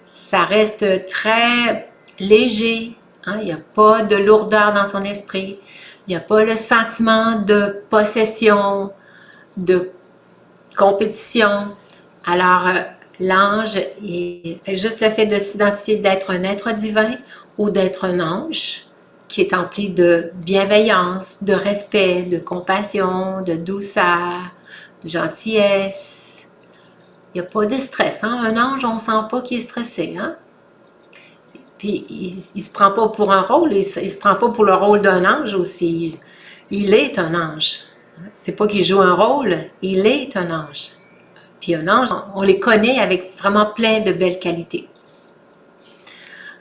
Ça reste très léger, hein? Il n'y a pas de lourdeur dans son esprit. Il n'y a pas le sentiment de possession, de compétition. Alors, l'ange, fait juste le fait de s'identifier d'être un être divin ou d'être un ange qui est empli de bienveillance, de respect, de compassion, de douceur, de gentillesse. Il n'y a pas de stress. Hein? Un ange, on ne sent pas qu'il est stressé. Hein? Puis, il ne se prend pas pour un rôle, il ne se prend pas pour le rôle d'un ange aussi. Il est un ange. C'est pas qu'il joue un rôle, il est un ange. Puis un ange, on les connaît avec vraiment plein de belles qualités.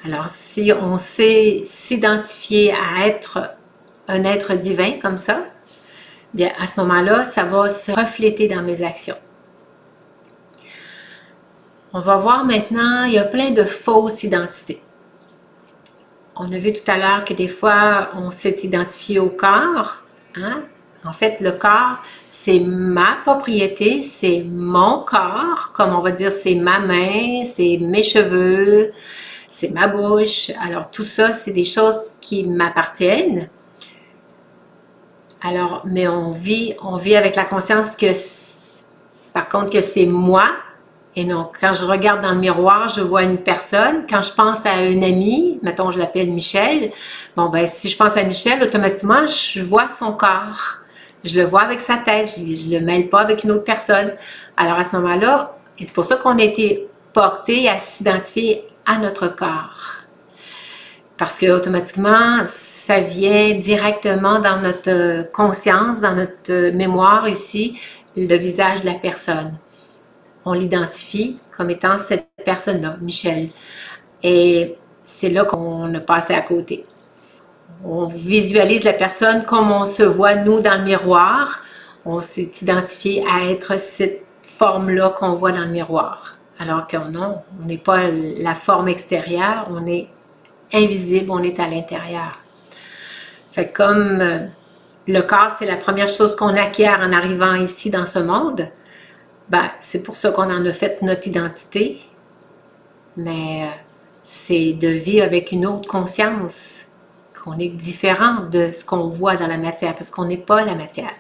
Alors, si on sait s'identifier à être un être divin comme ça, bien, à ce moment-là, ça va se refléter dans mes actions. On va voir maintenant, il y a plein de fausses identités. On a vu tout à l'heure que des fois, on s'est identifié au corps. Hein? En fait, le corps, c'est ma propriété, c'est mon corps, comme on va dire, c'est ma main, c'est mes cheveux, c'est ma bouche. Alors, tout ça, c'est des choses qui m'appartiennent. Alors, mais on vit avec la conscience que, par contre, que c'est moi. Et non, quand je regarde dans le miroir, je vois une personne. Quand je pense à un ami, mettons, je l'appelle Michel, bon, ben, si je pense à Michel, automatiquement, je vois son corps. Je le vois avec sa tête, je ne le mêle pas avec une autre personne. Alors, à ce moment-là, c'est pour ça qu'on a été porté à s'identifier à notre corps. Parce que automatiquement, ça vient directement dans notre conscience, dans notre mémoire ici, le visage de la personne. On l'identifie comme étant cette personne-là, Michel. Et c'est là qu'on a passé à côté. On visualise la personne comme on se voit, nous, dans le miroir. On s'est identifié à être cette forme-là qu'on voit dans le miroir. Alors que non, on n'est pas la forme extérieure, on est invisible, on est à l'intérieur. Fait comme le corps, c'est la première chose qu'on acquiert en arrivant ici dans ce monde, ben, c'est pour ça qu'on en a fait notre identité, mais c'est de vivre avec une autre conscience, qu'on est différent de ce qu'on voit dans la matière, parce qu'on n'est pas la matière.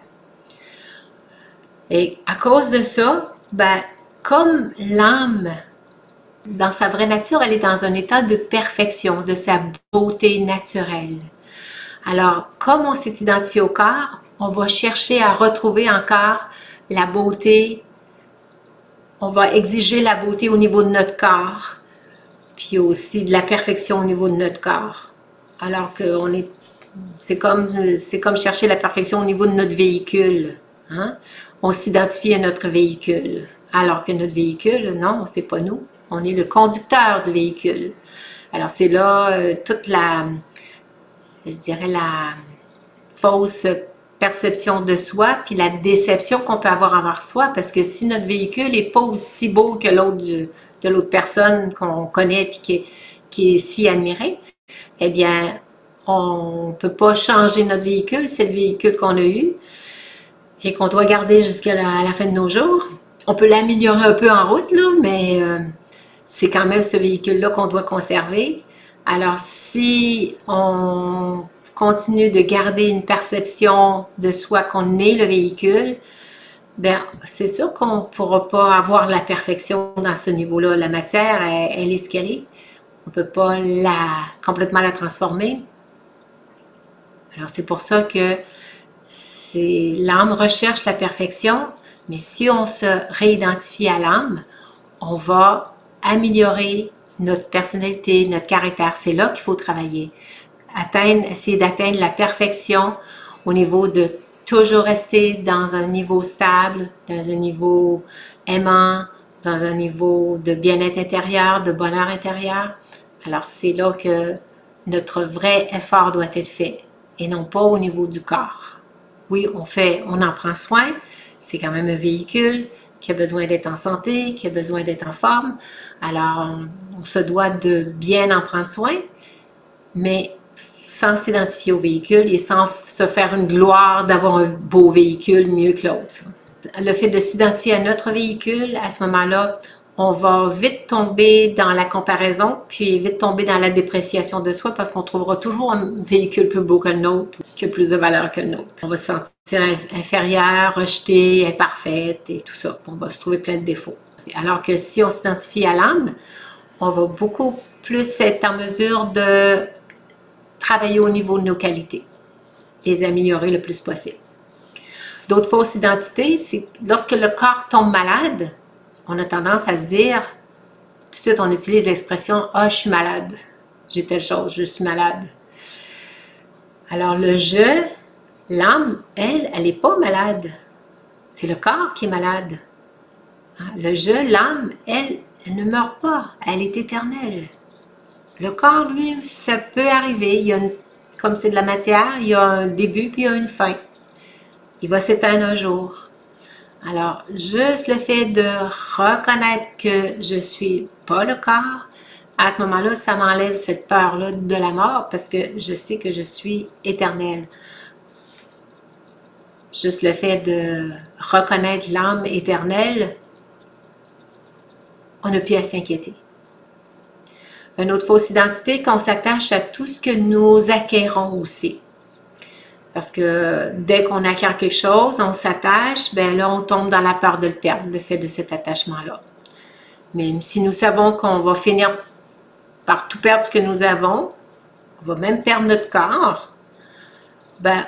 Et à cause de ça, ben, comme l'âme, dans sa vraie nature, elle est dans un état de perfection, de sa beauté naturelle. Alors, comme on s'est identifié au corps, on va chercher à retrouver encore la beauté. On va exiger la beauté au niveau de notre corps, puis aussi de la perfection au niveau de notre corps. Alors que c'est comme chercher la perfection au niveau de notre véhicule. Hein? On s'identifie à notre véhicule, alors que notre véhicule, non, c'est pas nous. On est le conducteur du véhicule. Alors c'est là toute je dirais la fausse perception de soi, puis la déception qu'on peut avoir envers soi, parce que si notre véhicule n'est pas aussi beau que l'autre de l'autre personne qu'on connaît puis qui est si admirée, eh bien, on ne peut pas changer notre véhicule, c'est le véhicule qu'on a eu et qu'on doit garder jusqu'à la fin de nos jours. On peut l'améliorer un peu en route, là, mais c'est quand même ce véhicule-là qu'on doit conserver. Alors, si on continue de garder une perception de soi qu'on est le véhicule, bien, c'est sûr qu'on ne pourra pas avoir la perfection dans ce niveau-là. La matière, elle est ce qu'elle est. On ne peut pas complètement la transformer. Alors, c'est pour ça que l'âme recherche la perfection, mais si on se réidentifie à l'âme, on va améliorer notre personnalité, notre caractère. C'est là qu'il faut travailler. Essayer d'atteindre la perfection au niveau de toujours rester dans un niveau stable, dans un niveau aimant, dans un niveau de bien-être intérieur, de bonheur intérieur. Alors, c'est là que notre vrai effort doit être fait et non pas au niveau du corps. Oui, on en prend soin, c'est quand même un véhicule qui a besoin d'être en santé, qui a besoin d'être en forme. Alors, on se doit de bien en prendre soin, mais sans s'identifier au véhicule et sans se faire une gloire d'avoir un beau véhicule mieux que l'autre. Le fait de s'identifier à notre véhicule, à ce moment-là, on va vite tomber dans la comparaison, puis vite tomber dans la dépréciation de soi parce qu'on trouvera toujours un véhicule plus beau que le nôtre, qui a plus de valeur que le nôtre. On va se sentir inférieur, rejeté, imparfaite et tout ça. On va se trouver plein de défauts. Alors que si on s'identifie à l'âme, on va beaucoup plus être en mesure de travailler au niveau de nos qualités, les améliorer le plus possible. D'autres fausses identités, c'est lorsque le corps tombe malade, on a tendance à se dire, tout de suite on utilise l'expression « Ah, je suis malade, j'ai telle chose, je suis malade ». Alors le je, l'âme, elle n'est pas malade, c'est le corps qui est malade. Le je, l'âme, elle ne meurt pas, elle est éternelle. Le corps, lui, ça peut arriver. Comme c'est de la matière, il y a un début puis il y a une fin. Il va s'éteindre un jour. Alors, juste le fait de reconnaître que je suis pas le corps, à ce moment-là, ça m'enlève cette peur-là de la mort parce que je sais que je suis éternelle. Juste le fait de reconnaître l'âme éternelle, on n'a plus à s'inquiéter. Une autre fausse identité, qu'on s'attache à tout ce que nous acquérons aussi. Parce que dès qu'on acquiert quelque chose, on s'attache, ben là, on tombe dans la peur de le perdre, le fait de cet attachement-là. Même si nous savons qu'on va finir par tout perdre ce que nous avons, on va même perdre notre corps, ben,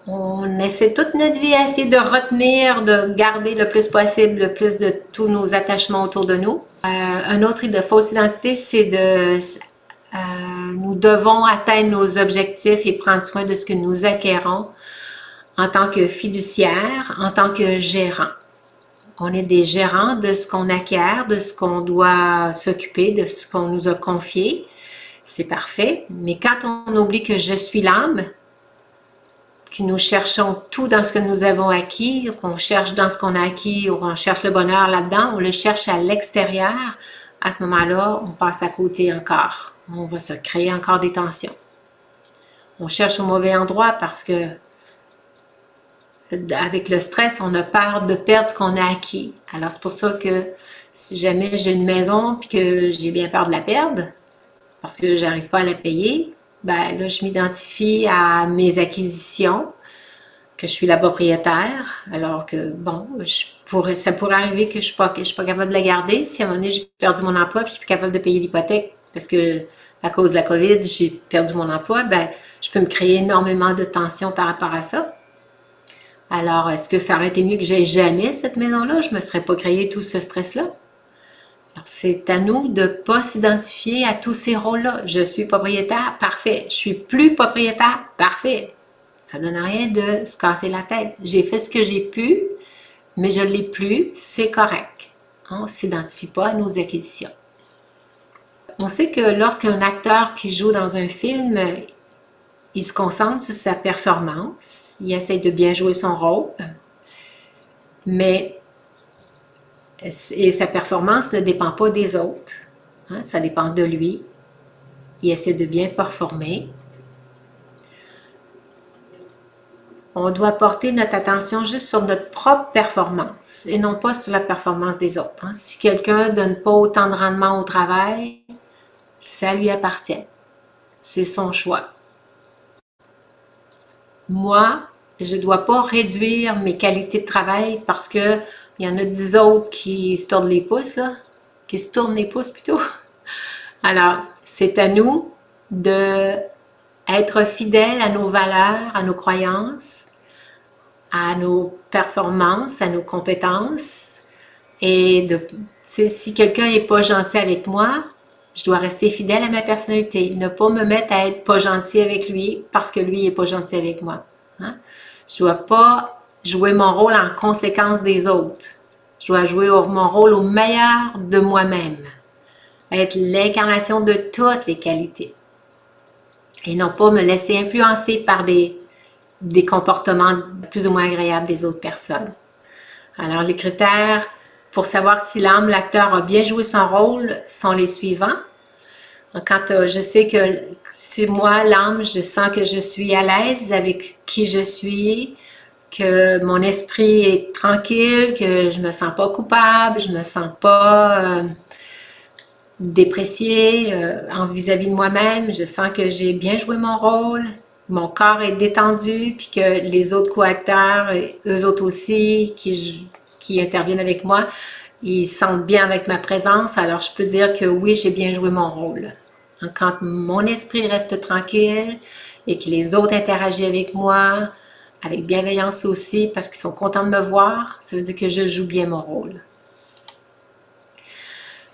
on essaie toute notre vie à essayer de retenir, de garder le plus possible, le plus de tous nos attachements autour de nous. Un autre de fausse identité, c'est de... nous devons atteindre nos objectifs et prendre soin de ce que nous acquérons en tant que fiduciaire, en tant que gérant. On est des gérants de ce qu'on acquiert, de ce qu'on doit s'occuper, de ce qu'on nous a confié. C'est parfait. Mais quand on oublie que je suis l'âme, que nous cherchons tout dans ce que nous avons acquis, qu'on cherche dans ce qu'on a acquis, ou on cherche le bonheur là-dedans, on le cherche à l'extérieur, à ce moment-là, on passe à côté encore. On va se créer encore des tensions. On cherche au mauvais endroit parce que avec le stress, on a peur de perdre ce qu'on a acquis. Alors, c'est pour ça que si jamais j'ai une maison et que j'ai bien peur de la perdre, parce que je n'arrive pas à la payer, ben là, je m'identifie à mes acquisitions, que je suis la propriétaire, alors que, bon, ça pourrait arriver que je ne suis pas capable de la garder. Si à un moment donné, j'ai perdu mon emploi et je suis plus capable de payer l'hypothèque parce que, à cause de la COVID, j'ai perdu mon emploi, ben, je peux me créer énormément de tensions par rapport à ça. Alors, est-ce que ça aurait été mieux que j'aie jamais cette maison-là? Je ne me serais pas créé tout ce stress-là. Alors, c'est à nous de ne pas s'identifier à tous ces rôles-là. Je suis propriétaire, parfait. Je suis plus propriétaire, parfait. Ça ne donne rien de se casser la tête. J'ai fait ce que j'ai pu, mais je ne l'ai plus, c'est correct. On ne s'identifie pas à nos acquisitions. On sait que lorsqu'un acteur qui joue dans un film, il se concentre sur sa performance, il essaie de bien jouer son rôle, mais sa performance ne dépend pas des autres, hein, ça dépend de lui. Il essaie de bien performer. On doit porter notre attention juste sur notre propre performance et non pas sur la performance des autres. Hein. Si quelqu'un ne donne pas autant de rendement au travail, ça lui appartient. C'est son choix. Moi, je ne dois pas réduire mes qualités de travail parce qu'il y en a 10 autres qui se tournent les pouces, là, qui se tournent les pouces plutôt. Alors, c'est à nous d'être fidèles à nos valeurs, à nos croyances, à nos performances, à nos compétences. Et si quelqu'un n'est pas gentil avec moi, je dois rester fidèle à ma personnalité, ne pas me mettre à être pas gentil avec lui parce que lui n'est pas gentil avec moi. Hein? Je ne dois pas jouer mon rôle en conséquence des autres. Je dois jouer mon rôle au meilleur de moi-même. Être l'incarnation de toutes les qualités. Et non pas me laisser influencer par des comportements plus ou moins agréables des autres personnes. Alors, les critères pour savoir si l'âme, l'acteur a bien joué son rôle sont les suivants. Quand je sais que si moi, l'âme, je sens que je suis à l'aise avec qui je suis, que mon esprit est tranquille, que je me sens pas coupable, je me sens pas dépréciée vis-à-vis de moi-même, je sens que j'ai bien joué mon rôle, mon corps est détendu, puis que les autres co-acteurs, eux autres aussi, qui interviennent avec moi, ils se sentent bien avec ma présence, alors je peux dire que oui, j'ai bien joué mon rôle. Quand mon esprit reste tranquille et que les autres interagissent avec moi, avec bienveillance aussi, parce qu'ils sont contents de me voir, ça veut dire que je joue bien mon rôle.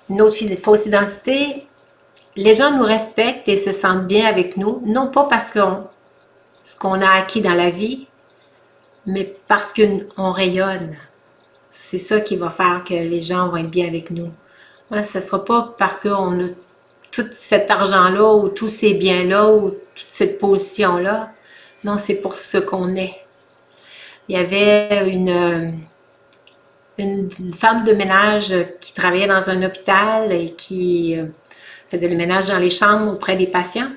Une autre fausse identité, les gens nous respectent et se sentent bien avec nous, non pas parce que ce qu'on a acquis dans la vie, mais parce qu'on rayonne. C'est ça qui va faire que les gens vont être bien avec nous. Ce ne sera pas parce qu'on a tout cet argent-là ou tous ces biens-là ou toute cette position-là. Non, c'est pour ce qu'on est. Il y avait une femme de ménage qui travaillait dans un hôpital et qui faisait le ménage dans les chambres auprès des patients.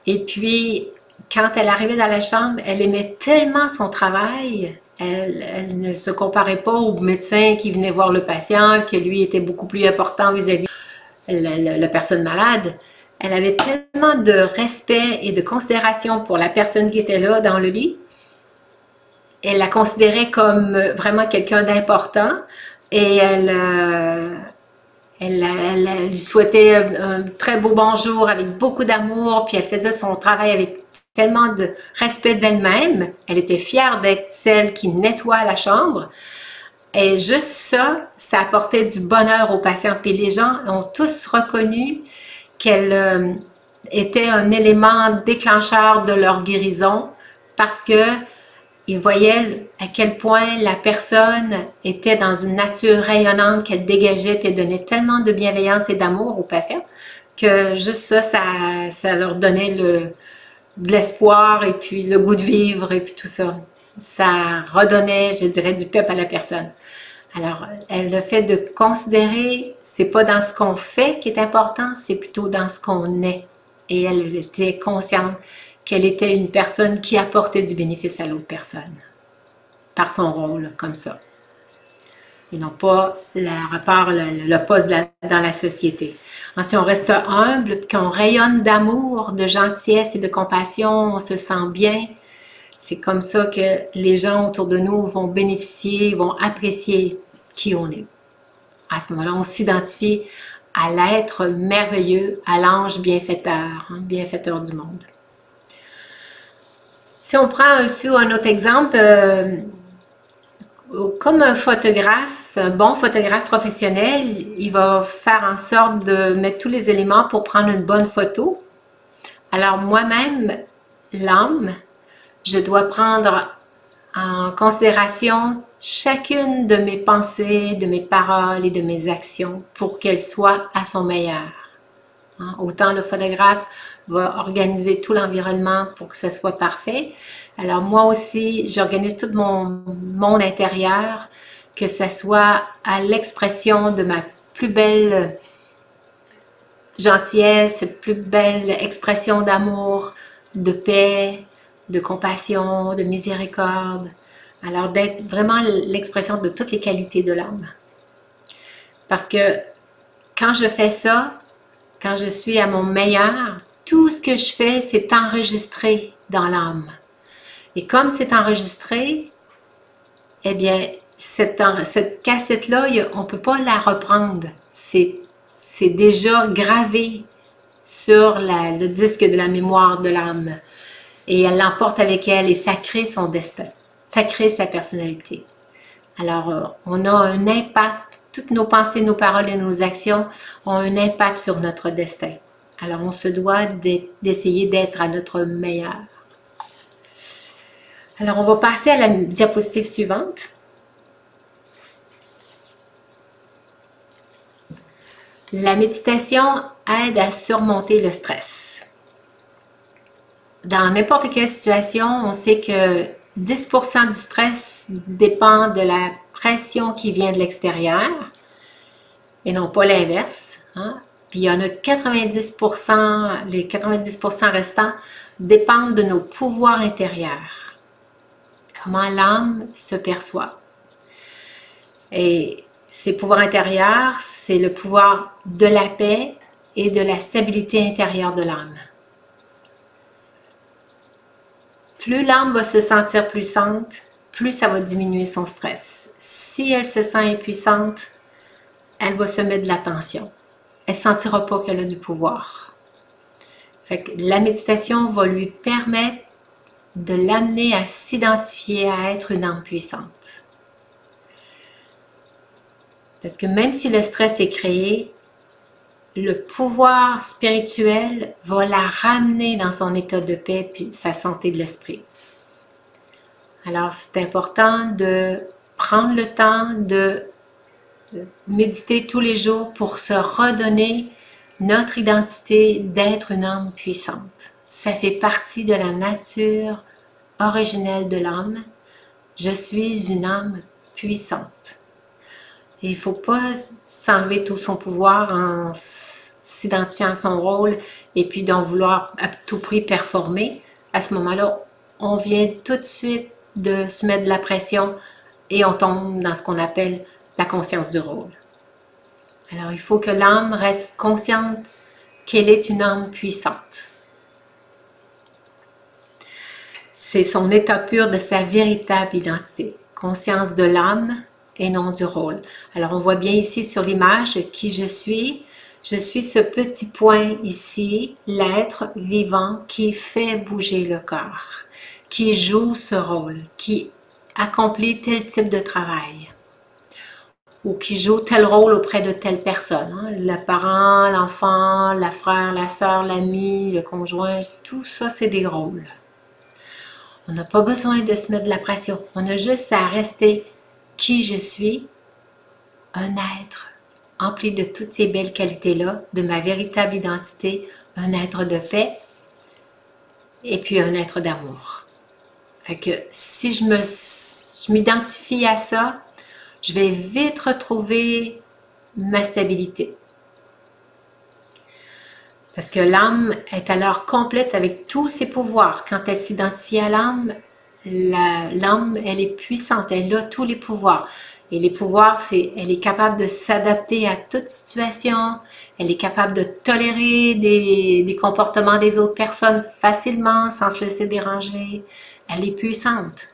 Et puis, quand elle arrivait dans la chambre, elle aimait tellement son travail, elle ne se comparait pas au médecin qui venait voir le patient, que lui était beaucoup plus important vis-à-vis de la personne malade. Elle avait tellement de respect et de considération pour la personne qui était là dans le lit. Elle la considérait comme vraiment quelqu'un d'important et elle lui souhaitait un très beau bonjour avec beaucoup d'amour, puis elle faisait son travail avec tellement de respect d'elle-même. Elle était fière d'être celle qui nettoie la chambre. Et juste ça, ça apportait du bonheur aux patients. Puis les gens ont tous reconnu qu'elle était un élément déclencheur de leur guérison parce que ils voyaient à quel point la personne était dans une nature rayonnante qu'elle dégageait puis elle donnait tellement de bienveillance et d'amour aux patients que juste ça, ça leur donnait de l'espoir et puis le goût de vivre et puis tout ça. Ça redonnait, je dirais, du pep à la personne. Alors, le fait de considérer, c'est pas dans ce qu'on fait qui est important, c'est plutôt dans ce qu'on est. Et elle était consciente qu'elle était une personne qui apportait du bénéfice à l'autre personne, par son rôle, comme ça. Et non pas le rapport, le poste dans la société. Alors, si on reste humble, qu'on rayonne d'amour, de gentillesse et de compassion, on se sent bien, c'est comme ça que les gens autour de nous vont bénéficier, vont apprécier qui on est. À ce moment-là, on s'identifie à l'être merveilleux, à l'ange bienfaiteur, bienfaiteur du monde. Si on prend aussi un autre exemple, comme un photographe, un bon photographe professionnel, il va faire en sorte de mettre tous les éléments pour prendre une bonne photo. Alors moi-même, l'âme, je dois prendre en considération chacune de mes pensées, de mes paroles et de mes actions pour qu'elles soient à son meilleur. Autant le photographe va organiser tout l'environnement pour que ce soit parfait. Alors moi aussi, j'organise tout mon monde intérieur, que ce soit à l'expression de ma plus belle gentillesse, plus belle expression d'amour, de paix, de compassion, de miséricorde. Alors d'être vraiment l'expression de toutes les qualités de l'âme. Parce que quand je fais ça, quand je suis à mon meilleur, tout ce que je fais, c'est enregistré dans l'âme. Et comme c'est enregistré, eh bien, cette cassette-là, on ne peut pas la reprendre. C'est déjà gravé sur le disque de la mémoire de l'âme. Et elle l'emporte avec elle et ça crée son destin. Ça crée sa personnalité. Alors, on a un impact. Toutes nos pensées, nos paroles et nos actions ont un impact sur notre destin. Alors, on se doit d'essayer d'être à notre meilleur. Alors, on va passer à la diapositive suivante. La méditation aide à surmonter le stress. Dans n'importe quelle situation, on sait que 10% du stress dépend de la pression qui vient de l'extérieur et non pas l'inverse. Puis il y en a 90%, les 90% restants dépendent de nos pouvoirs intérieurs. Comment l'âme se perçoit. Et ces pouvoirs intérieurs, c'est le pouvoir de la paix et de la stabilité intérieure de l'âme. Plus l'âme va se sentir puissante, plus ça va diminuer son stress. Si elle se sent impuissante, elle va se mettre de la tension. Elle ne sentira pas qu'elle a du pouvoir. Fait que la méditation va lui permettre de l'amener à s'identifier à être une âme puissante. Parce que même si le stress est créé, le pouvoir spirituel va la ramener dans son état de paix puis sa santé de l'esprit. Alors, c'est important de prendre le temps de méditer tous les jours pour se redonner notre identité d'être une âme puissante. Ça fait partie de la nature originelle de l'âme. Je suis une âme puissante. Et il ne faut pas s'enlever tout son pouvoir en s'identifiant à son rôle et puis d'en vouloir à tout prix performer. À ce moment-là, on vient tout de suite de se mettre de la pression et on tombe dans ce qu'on appelle la conscience du rôle. Alors, il faut que l'âme reste consciente qu'elle est une âme puissante. C'est son état pur de sa véritable identité, conscience de l'âme et non du rôle. Alors, on voit bien ici sur l'image qui je suis. Je suis ce petit point ici, l'être vivant qui fait bouger le corps, qui joue ce rôle, qui accomplit tel type de travail ou qui joue tel rôle auprès de telle personne. Hein? Le parent, l'enfant, la frère, la sœur, l'ami, le conjoint, tout ça, c'est des rôles. On n'a pas besoin de se mettre de la pression. On a juste à rester qui je suis, un être empli de toutes ces belles qualités-là, de ma véritable identité, un être de paix et puis un être d'amour. Fait que si je m'identifie à ça, je vais vite retrouver ma stabilité. Parce que l'âme est alors complète avec tous ses pouvoirs. Quand elle s'identifie à l'âme, l'âme, elle est puissante, elle a tous les pouvoirs. Et les pouvoirs, elle est capable de s'adapter à toute situation, elle est capable de tolérer des comportements des autres personnes facilement, sans se laisser déranger. Elle est puissante.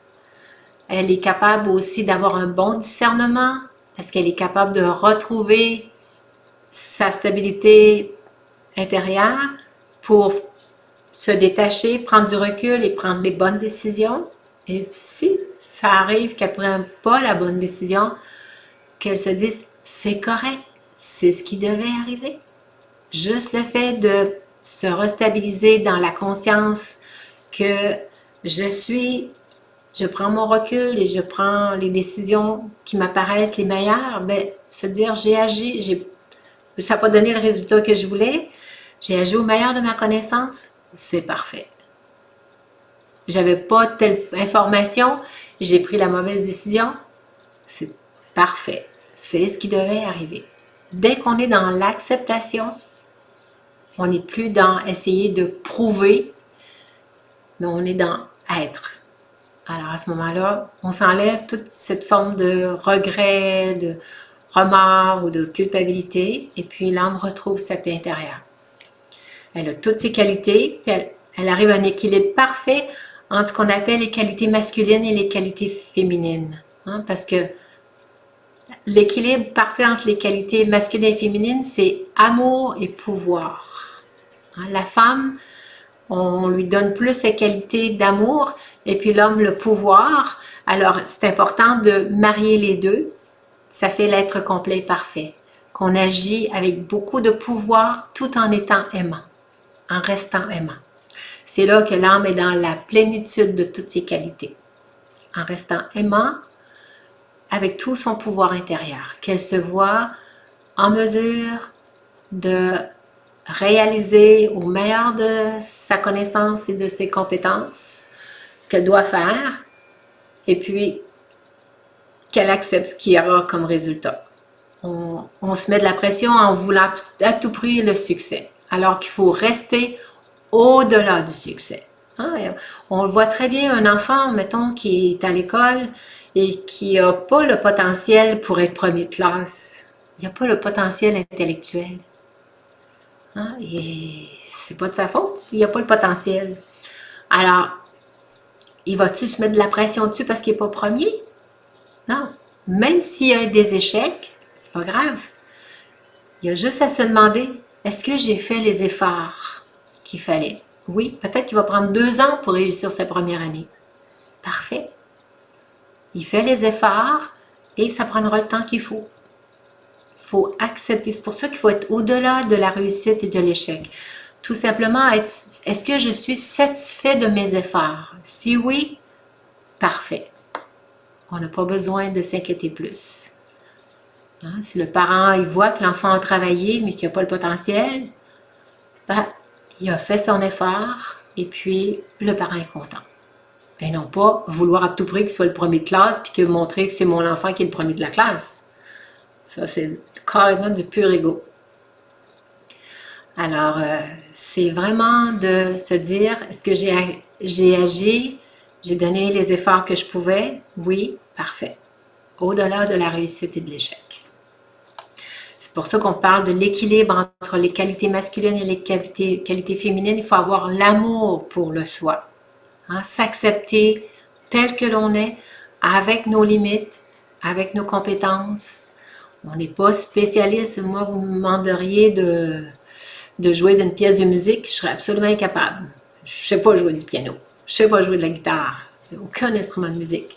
Elle est capable aussi d'avoir un bon discernement, parce qu'elle est capable de retrouver sa stabilité intérieure pour se détacher, prendre du recul et prendre les bonnes décisions. Et si ça arrive qu'elle ne prenne pas la bonne décision, qu'elle se dise « c'est correct, c'est ce qui devait arriver ». Juste le fait de se restabiliser dans la conscience que je prends mon recul et je prends les décisions qui m'apparaissent les meilleures, bien, se dire j'ai agi, ça n'a pas donné le résultat que je voulais, j'ai agi au meilleur de ma connaissance, c'est parfait. J'avais pas telle information, j'ai pris la mauvaise décision, c'est parfait. C'est ce qui devait arriver. Dès qu'on est dans l'acceptation, on n'est plus dans essayer de prouver, mais on est dans être. Alors à ce moment-là, on s'enlève toute cette forme de regret, de remords ou de culpabilité, et puis l'âme retrouve sa paix intérieure. Elle a toutes ses qualités, puis elle arrive à un équilibre parfait entre ce qu'on appelle les qualités masculines et les qualités féminines. Hein, parce que l'équilibre parfait entre les qualités masculines et féminines, c'est amour et pouvoir. Hein, la femme, on lui donne plus ses qualités d'amour et puis l'homme le pouvoir. Alors, c'est important de marier les deux. Ça fait l'être complet et parfait. Qu'on agit avec beaucoup de pouvoir tout en étant aimant, en restant aimant. C'est là que l'âme est dans la plénitude de toutes ses qualités. En restant aimant avec tout son pouvoir intérieur. Qu'elle se voit en mesure de réaliser au meilleur de sa connaissance et de ses compétences ce qu'elle doit faire et puis qu'elle accepte ce qu'il y aura comme résultat. On se met de la pression en voulant à tout prix le succès, alors qu'il faut rester au-delà du succès. Hein? On le voit très bien, un enfant, mettons, qui est à l'école et qui n'a pas le potentiel pour être premier de classe. Il n'a pas le potentiel intellectuel. Hein? Et c'est pas de sa faute, il n'a pas le potentiel. Alors, il va-tu se mettre de la pression dessus parce qu'il n'est pas premier? Non. Même s'il y a des échecs, c'est pas grave. Il y a juste à se demander, est-ce que j'ai fait les efforts qu'il fallait? Oui, peut-être qu'il va prendre 2 ans pour réussir sa première année. Parfait. Il fait les efforts et ça prendra le temps qu'il faut. Il faut accepter. C'est pour ça qu'il faut être au-delà de la réussite et de l'échec. Tout simplement, est-ce que je suis satisfait de mes efforts? Si oui, parfait. On n'a pas besoin de s'inquiéter plus. Hein? Si le parent il voit que l'enfant a travaillé mais qu'il n'a pas le potentiel, ben, il a fait son effort et puis le parent est content. Et non pas vouloir à tout prix qu'il soit le premier de classe puis que montrer que c'est mon enfant qui est le premier de la classe. Ça, c'est carrément du pur ego. Alors, c'est vraiment de se dire, est-ce que j'ai agi, j'ai donné les efforts que je pouvais? Oui, parfait. Au-delà de la réussite et de l'échec. C'est pour ça qu'on parle de l'équilibre entre les qualités masculines et les qualités féminines. Il faut avoir l'amour pour le soi. Hein? S'accepter tel que l'on est, avec nos limites, avec nos compétences. On n'est pas spécialiste. Moi, vous me demanderiez de jouer d'une pièce de musique, je serais absolument incapable. Je ne sais pas jouer du piano. Je ne sais pas jouer de la guitare. Aucun instrument de musique.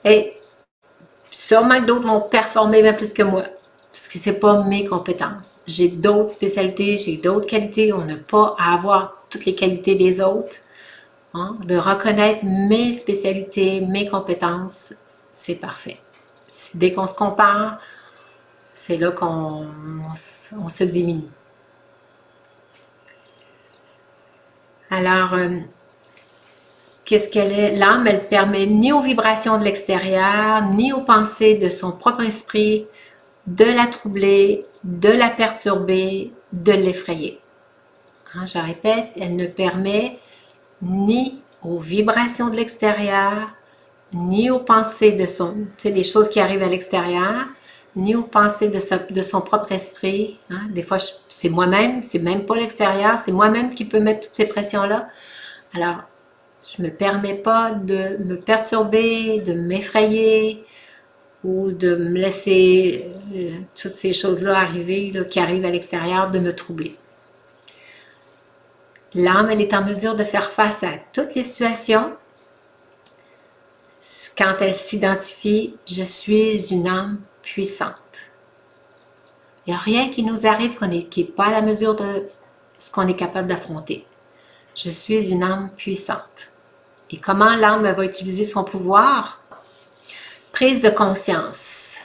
Et sûrement que d'autres vont performer bien plus que moi. Parce que ce n'est pas mes compétences. J'ai d'autres spécialités, j'ai d'autres qualités. On n'a pas à avoir toutes les qualités des autres. Hein? De reconnaître mes spécialités, mes compétences, c'est parfait. Dès qu'on se compare, c'est là qu'on se diminue. Alors, qu'est-ce qu'elle est? L'âme, elle permet ni aux vibrations de l'extérieur, ni aux pensées de son propre esprit de la troubler, de la perturber, de l'effrayer. Hein, je répète, elle ne permet ni aux vibrations de l'extérieur, ni aux pensées de son... Tu sais, des choses qui arrivent à l'extérieur, ni aux pensées de son propre esprit. Hein. Des fois, c'est moi-même, c'est même pas l'extérieur, c'est moi-même qui peux mettre toutes ces pressions-là. Alors, je ne me permets pas de me perturber, de m'effrayer ou de me laisser toutes ces choses-là arriver, là, qui arrivent à l'extérieur, de me troubler. L'âme, elle est en mesure de faire face à toutes les situations quand elle s'identifie « Je suis une âme puissante ». Il n'y a rien qui nous arrive qui n'est pas à la mesure de ce qu'on est capable d'affronter. Je suis une âme puissante. Et comment l'âme va utiliser son pouvoir? Prise de conscience.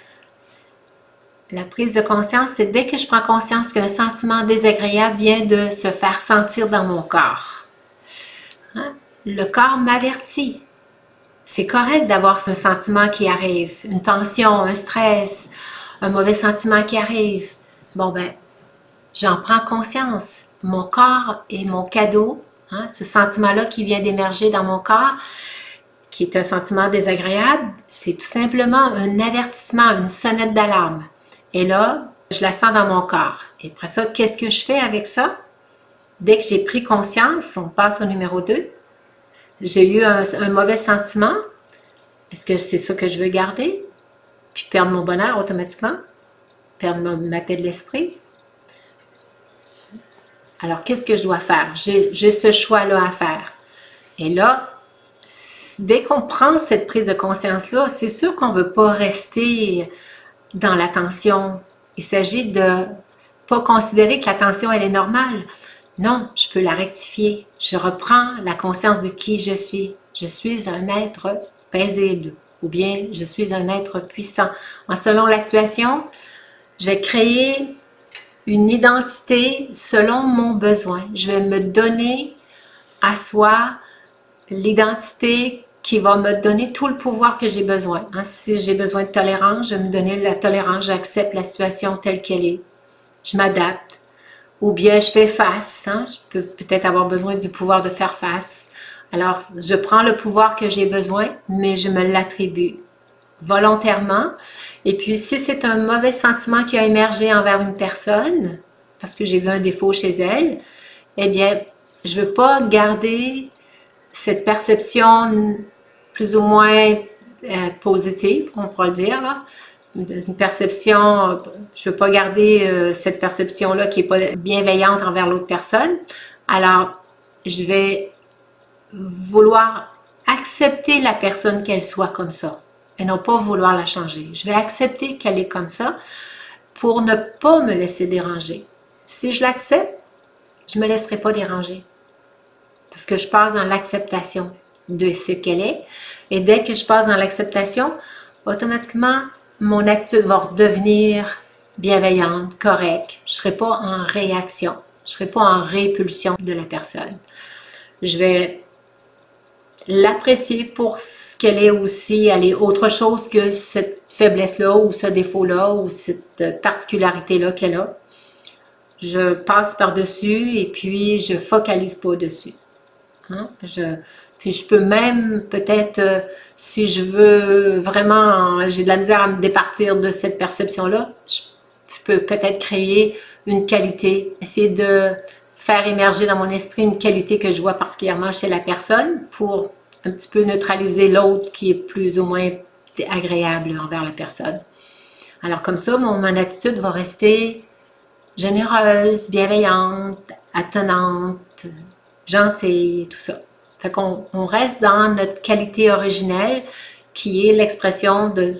La prise de conscience, c'est dès que je prends conscience qu'un sentiment désagréable vient de se faire sentir dans mon corps. Hein? Le corps m'avertit. C'est correct d'avoir ce sentiment qui arrive, une tension, un stress, un mauvais sentiment qui arrive. Bon ben, j'en prends conscience. Mon corps est mon cadeau. Hein? Ce sentiment-là qui vient d'émerger dans mon corps, qui est un sentiment désagréable, c'est tout simplement un avertissement, une sonnette d'alarme. Et là, je la sens dans mon corps. Et après ça, qu'est-ce que je fais avec ça? Dès que j'ai pris conscience, on passe au numéro 2. J'ai eu un mauvais sentiment. Est-ce que c'est ça que je veux garder? Puis perdre mon bonheur automatiquement? Perdre ma paix de l'esprit? Alors, qu'est-ce que je dois faire? J'ai ce choix-là à faire. Et là, dès qu'on prend cette prise de conscience-là, c'est sûr qu'on ne veut pas rester dans la tension. Il s'agit de ne pas considérer que la tension, elle est normale. Non, je peux la rectifier. Je reprends la conscience de qui je suis. Je suis un être paisible ou bien je suis un être puissant. Selon la situation, je vais créer une identité selon mon besoin. Je vais me donner à soi l'identité qui va me donner tout le pouvoir que j'ai besoin. Hein? Si j'ai besoin de tolérance, je vais me donner la tolérance, j'accepte la situation telle qu'elle est. Je m'adapte. Ou bien je fais face. Hein? Je peux peut-être avoir besoin du pouvoir de faire face. Alors, je prends le pouvoir que j'ai besoin, mais je me l'attribue volontairement. Et puis, si c'est un mauvais sentiment qui a émergé envers une personne, parce que j'ai vu un défaut chez elle, eh bien, je ne veux pas garder cette perception plus ou moins positive, on pourrait le dire, là. Une perception, je ne veux pas garder cette perception-là qui n'est pas bienveillante envers l'autre personne. Alors, je vais vouloir accepter la personne qu'elle soit comme ça et non pas vouloir la changer. Je vais accepter qu'elle est comme ça pour ne pas me laisser déranger. Si je l'accepte, je ne me laisserai pas déranger parce que je passe dans l'acceptation de ce qu'elle est. Et dès que je passe dans l'acceptation, automatiquement, mon attitude va redevenir bienveillante, correcte. Je ne serai pas en réaction. Je ne serai pas en répulsion de la personne. Je vais l'apprécier pour ce qu'elle est aussi. Elle est autre chose que cette faiblesse-là ou ce défaut-là ou cette particularité-là qu'elle a. Je passe par-dessus et puis je focalise pas dessus. Hein? Puis je peux même peut-être, si je veux vraiment, j'ai de la misère à me départir de cette perception-là, je peux peut-être créer une qualité, essayer de faire émerger dans mon esprit une qualité que je vois particulièrement chez la personne pour un petit peu neutraliser l'autre qui est plus ou moins agréable envers la personne. Alors comme ça, mon attitude va rester généreuse, bienveillante, attenante, gentille, tout ça. Fait qu'on reste dans notre qualité originelle qui est l'expression de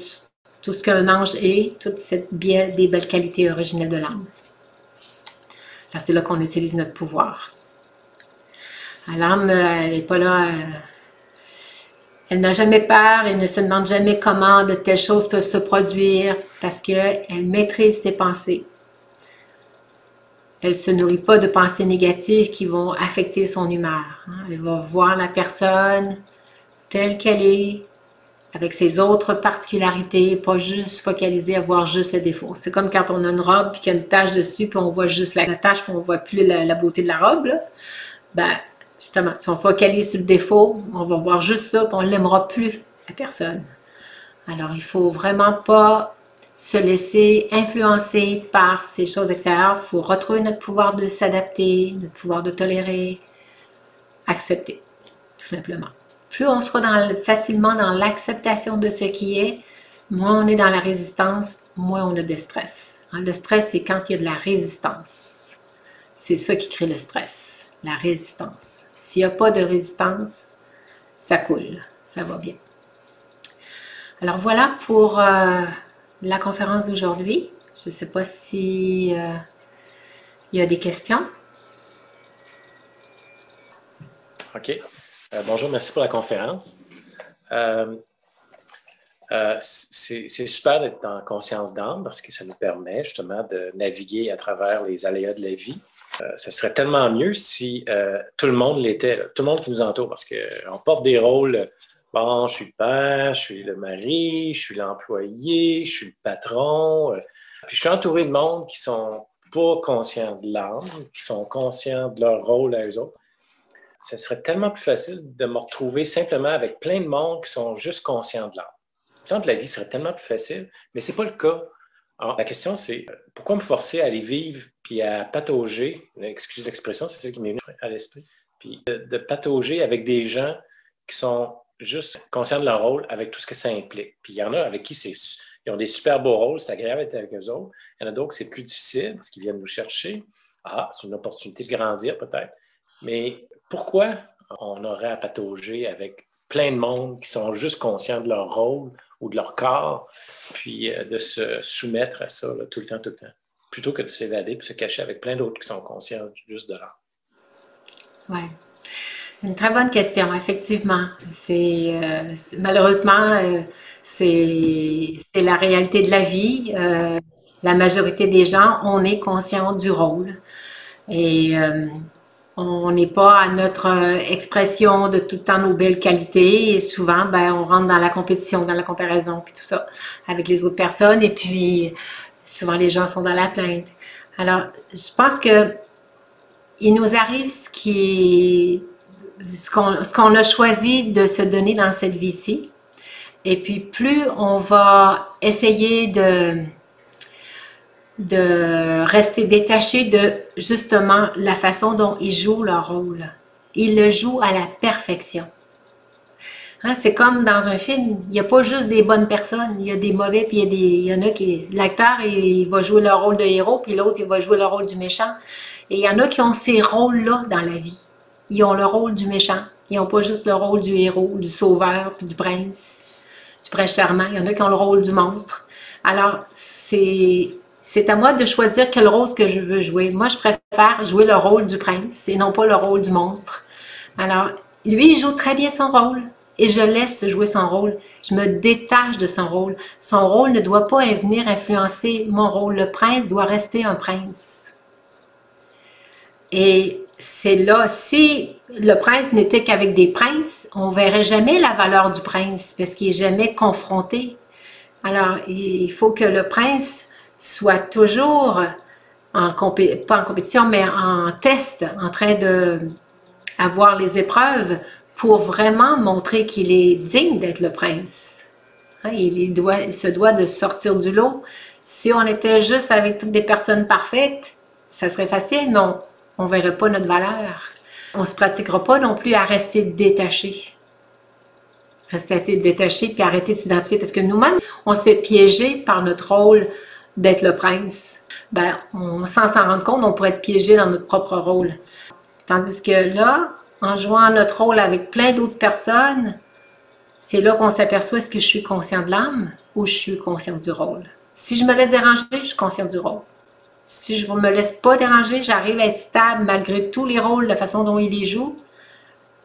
tout ce qu'un ange est, toute des belles qualités originelles de l'âme. Là, c'est là qu'on utilise notre pouvoir. L'âme, elle n'est pas là, elle n'a jamais peur, elle ne se demande jamais comment de telles choses peuvent se produire parce qu'elle maîtrise ses pensées. Elle ne se nourrit pas de pensées négatives qui vont affecter son humeur. Elle va voir la personne telle qu'elle est, avec ses autres particularités, pas juste focaliser à voir juste le défaut. C'est comme quand on a une robe et qu'il y a une tache dessus, puis on voit juste la tache, puis on ne voit plus la beauté de la robe. Là. Ben, justement, si on focalise sur le défaut, on va voir juste ça, puis on ne l'aimera plus, la personne. Alors, il ne faut vraiment pas se laisser influencer par ces choses extérieures. Il faut retrouver notre pouvoir de s'adapter, notre pouvoir de tolérer, accepter, tout simplement. Plus on sera facilement dans l'acceptation de ce qui est, moins on est dans la résistance, moins on a de stress. Le stress, c'est quand il y a de la résistance. C'est ça qui crée le stress, la résistance. S'il n'y a pas de résistance, ça coule, ça va bien. Alors voilà pour la conférence d'aujourd'hui. Je ne sais pas si il y a des questions. OK. Bonjour, merci pour la conférence. C'est super d'être en conscience d'âme parce que ça nous permet justement de naviguer à travers les aléas de la vie. Ce serait tellement mieux si tout le monde l'était, tout le monde qui nous entoure, parce qu'on porte des rôles. Bon, je suis le père, je suis le mari, je suis l'employé, je suis le patron. Puis je suis entouré de monde qui sont pas conscients de l'âme, qui sont conscients de leur rôle à eux autres. Ce serait tellement plus facile de me retrouver simplement avec plein de monde qui sont juste conscients de l'âme. Il me semble que la vie serait tellement plus facile, mais ce n'est pas le cas. Alors, la question, c'est pourquoi me forcer à aller vivre puis à patauger, excuse l'expression, c'est ça qui m'est venu à l'esprit, puis de patauger avec des gens qui sont juste conscients de leur rôle avec tout ce que ça implique. Puis il y en a avec qui ils ont des super beaux rôles, c'est agréable d'être avec eux autres. Il y en a d'autres, c'est plus difficile parce qu'ils viennent nous chercher. Ah, c'est une opportunité de grandir peut-être. Mais pourquoi on aurait à patauger avec plein de monde qui sont juste conscients de leur rôle ou de leur corps, puis de se soumettre à ça là, tout le temps, plutôt que de s'évader et se cacher avec plein d'autres qui sont conscients juste de leur. Oui. Une très bonne question, effectivement. Malheureusement, c'est la réalité de la vie. La majorité des gens, on est conscient du rôle. Et on n'est pas à notre expression de tout le temps nos belles qualités. Et souvent, ben, on rentre dans la compétition, dans la comparaison, puis tout ça, avec les autres personnes. Et puis, souvent, les gens sont dans la plainte. Alors, je pense que il nous arrive ce qu'on a choisi de se donner dans cette vie-ci. Et puis, plus on va essayer de rester détaché de, justement, la façon dont ils jouent leur rôle. Ils le jouent à la perfection. Hein, c'est comme dans un film, il n'y a pas juste des bonnes personnes, il y a des mauvais, puis il y en a qui... L'acteur, il va jouer le rôle de héros, puis l'autre, il va jouer le rôle du méchant. Et il y en a qui ont ces rôles-là dans la vie. Ils ont le rôle du méchant. Ils n'ont pas juste le rôle du héros, du sauveur, puis du prince charmant. Il y en a qui ont le rôle du monstre. Alors, c'est à moi de choisir quel rôle que je veux jouer. Moi, je préfère jouer le rôle du prince et non pas le rôle du monstre. Alors, lui, il joue très bien son rôle et je laisse jouer son rôle. Je me détache de son rôle. Son rôle ne doit pas venir influencer mon rôle. Le prince doit rester un prince. Et c'est là, si le prince n'était qu'avec des princes, on ne verrait jamais la valeur du prince parce qu'il n'est jamais confronté. Alors, il faut que le prince soit toujours pas en compétition, mais en test, en train de avoir les épreuves pour vraiment montrer qu'il est digne d'être le prince. Hein, il se doit de sortir du lot. Si on était juste avec toutes des personnes parfaites, ça serait facile, mais on ne verrait pas notre valeur. On ne se pratiquera pas non plus à rester détaché. Rester détaché puis arrêter de s'identifier parce que nous-mêmes, on se fait piéger par notre rôle d'être le prince. Ben, sans s'en rendre compte, on pourrait être piégé dans notre propre rôle. Tandis que là, en jouant notre rôle avec plein d'autres personnes, c'est là qu'on s'aperçoit est-ce que je suis conscient de l'âme ou je suis conscient du rôle. Si je me laisse déranger, je suis conscient du rôle. Si je ne me laisse pas déranger, j'arrive à être stable malgré tous les rôles, la façon dont il les joue,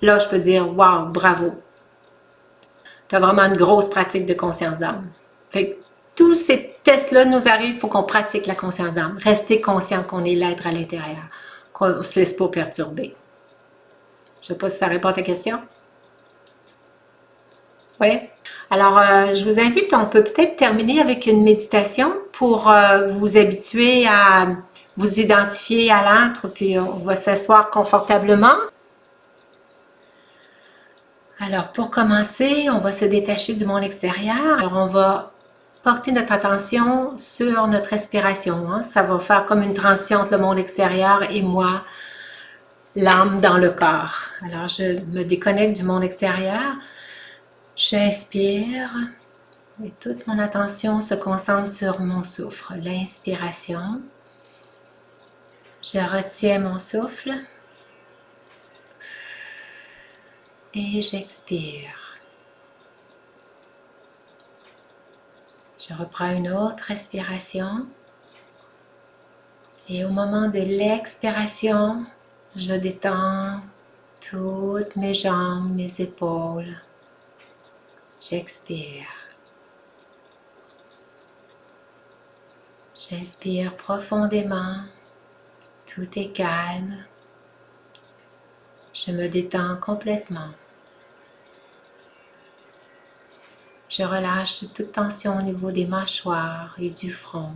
là, je peux dire « Wow, bravo! » Tu as vraiment une grosse pratique de conscience d'âme. Fait que tous ces tests-là nous arrivent pour qu'on pratique la conscience d'âme. Rester conscient qu'on est l'être à l'intérieur, qu'on ne se laisse pas perturber. Je ne sais pas si ça répond à ta question. Oui. Alors, je vous invite, on peut peut-être terminer avec une méditation pour vous habituer à vous identifier à l'être, puis on va s'asseoir confortablement. Alors, pour commencer, on va se détacher du monde extérieur. Alors, on va porter notre attention sur notre respiration. Hein. Ça va faire comme une transition entre le monde extérieur et moi, l'âme dans le corps. Alors, je me déconnecte du monde extérieur. J'inspire et toute mon attention se concentre sur mon souffle. L'inspiration. Je retiens mon souffle et j'expire. Je reprends une autre respiration et au moment de l'expiration, je détends toutes mes jambes, mes épaules. J'expire. J'inspire profondément. Tout est calme. Je me détends complètement. Je relâche toute tension au niveau des mâchoires et du front.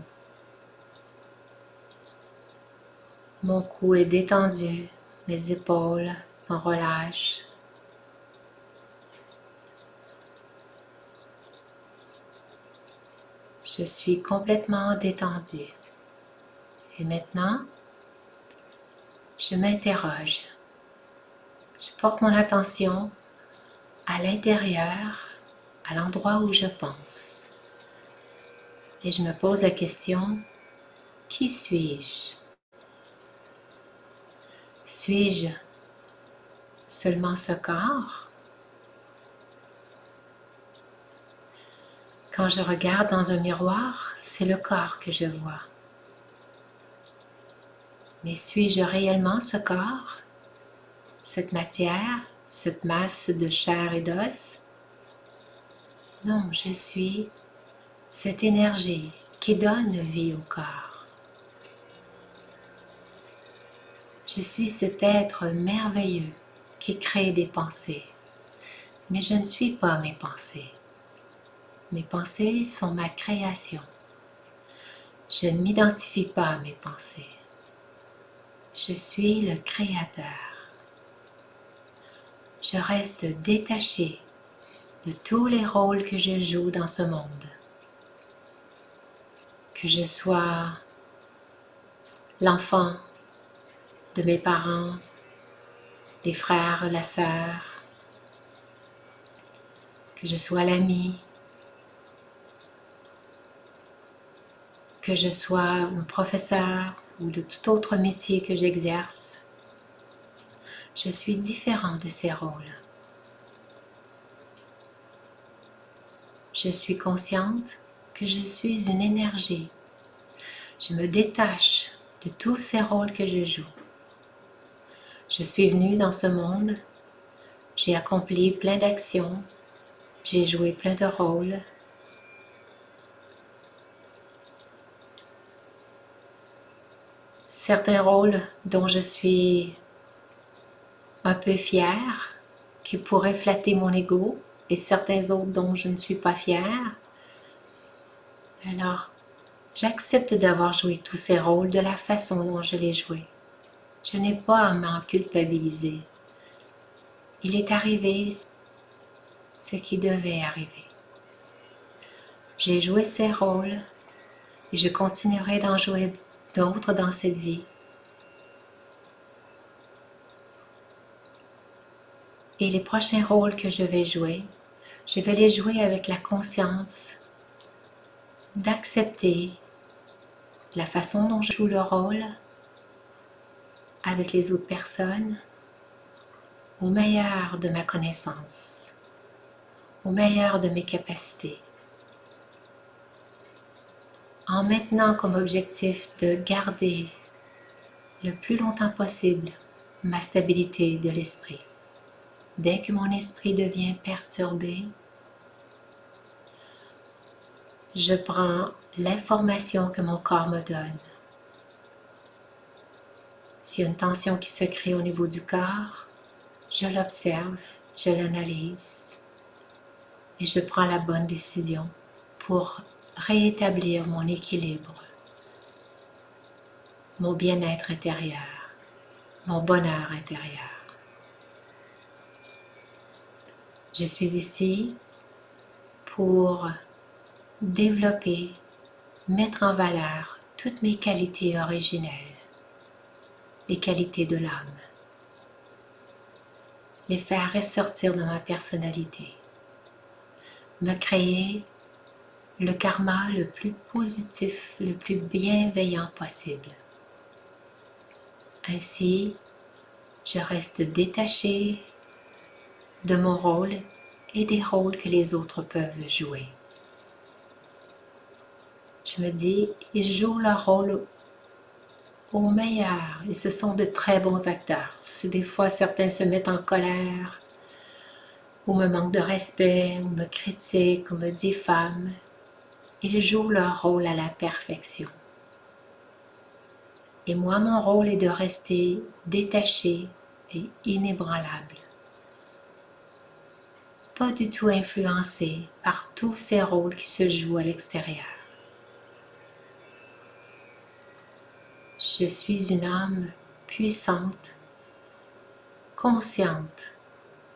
Mon cou est détendu. Mes épaules sont relâchées. Je suis complètement détendue. Et maintenant, je m'interroge. Je porte mon attention à l'intérieur, à l'endroit où je pense. Et je me pose la question, qui suis-je? Suis-je seulement ce corps? Quand je regarde dans un miroir, c'est le corps que je vois. Mais suis-je réellement ce corps? Cette matière, cette masse de chair et d'os? Non, je suis cette énergie qui donne vie au corps. Je suis cet être merveilleux qui crée des pensées. Mais je ne suis pas mes pensées. Mes pensées sont ma création. Je ne m'identifie pas à mes pensées. Je suis le créateur. Je reste détachée de tous les rôles que je joue dans ce monde. Que je sois l'enfant de mes parents, les frères, la sœur, que je sois l'ami, que je sois un professeur ou de tout autre métier que j'exerce. Je suis différent de ces rôles. Je suis consciente que je suis une énergie. Je me détache de tous ces rôles que je joue. Je suis venue dans ce monde, j'ai accompli plein d'actions, j'ai joué plein de rôles. certains rôles dont je suis un peu fière, qui pourraient flatter mon ego, et certains autres dont je ne suis pas fière. Alors, j'accepte d'avoir joué tous ces rôles de la façon dont je les joué. Je n'ai pas à m'en culpabiliser. Il est arrivé ce qui devait arriver. J'ai joué ces rôles et je continuerai d'en jouer d'autres dans cette vie. Et les prochains rôles que je vais les jouer avec la conscience d'accepter la façon dont je joue le rôle avec les autres personnes au meilleur de ma connaissance, au meilleur de mes capacités, en maintenant comme objectif de garder le plus longtemps possible ma stabilité de l'esprit. Dès que mon esprit devient perturbé, je prends l'information que mon corps me donne. S'il y a une tension qui se crée au niveau du corps, je l'observe, je l'analyse et je prends la bonne décision pour rétablir mon équilibre, mon bien-être intérieur, mon bonheur intérieur. Je suis ici pour développer, mettre en valeur toutes mes qualités originelles, les qualités de l'âme, les faire ressortir de ma personnalité, me créer le karma le plus positif, le plus bienveillant possible. Ainsi, je reste détachée de mon rôle et des rôles que les autres peuvent jouer. Je me dis, ils jouent leur rôle au meilleur et ce sont de très bons acteurs. Si des fois certains se mettent en colère, ou me manquent de respect, ou me critiquent, ou me diffament, ils jouent leur rôle à la perfection. Et moi, mon rôle est de rester détaché et inébranlable. Pas du tout influencé par tous ces rôles qui se jouent à l'extérieur. Je suis une âme puissante, consciente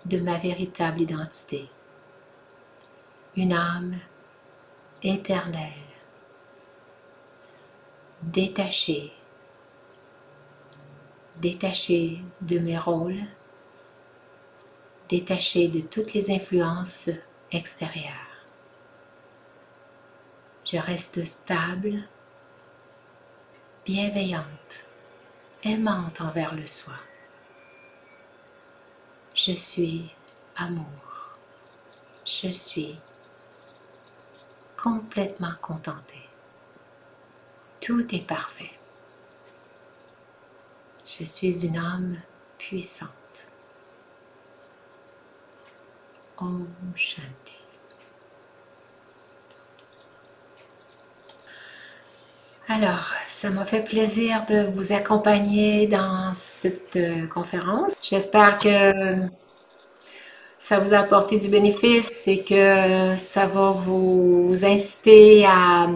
de ma véritable identité. Une âme éternelle, détachée de mes rôles, détachée de toutes les influences extérieures. Je reste stable, bienveillante, aimante envers le soi. Je suis amour. Je suis complètement contentée. Tout est parfait. Je suis une âme puissante. Om Shanti. Alors, ça m'a fait plaisir de vous accompagner dans cette conférence. J'espère que ça vous a apporté du bénéfice et que ça va vous inciter à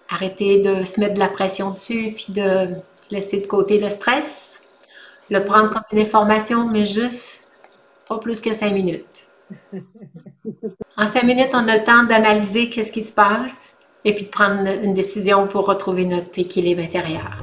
arrêter de se mettre de la pression dessus puis de laisser de côté le stress, le prendre comme une information, mais juste pas plus que 5 minutes. En 5 minutes, on a le temps d'analyser qu'est-ce qui se passe et puis de prendre une décision pour retrouver notre équilibre intérieur.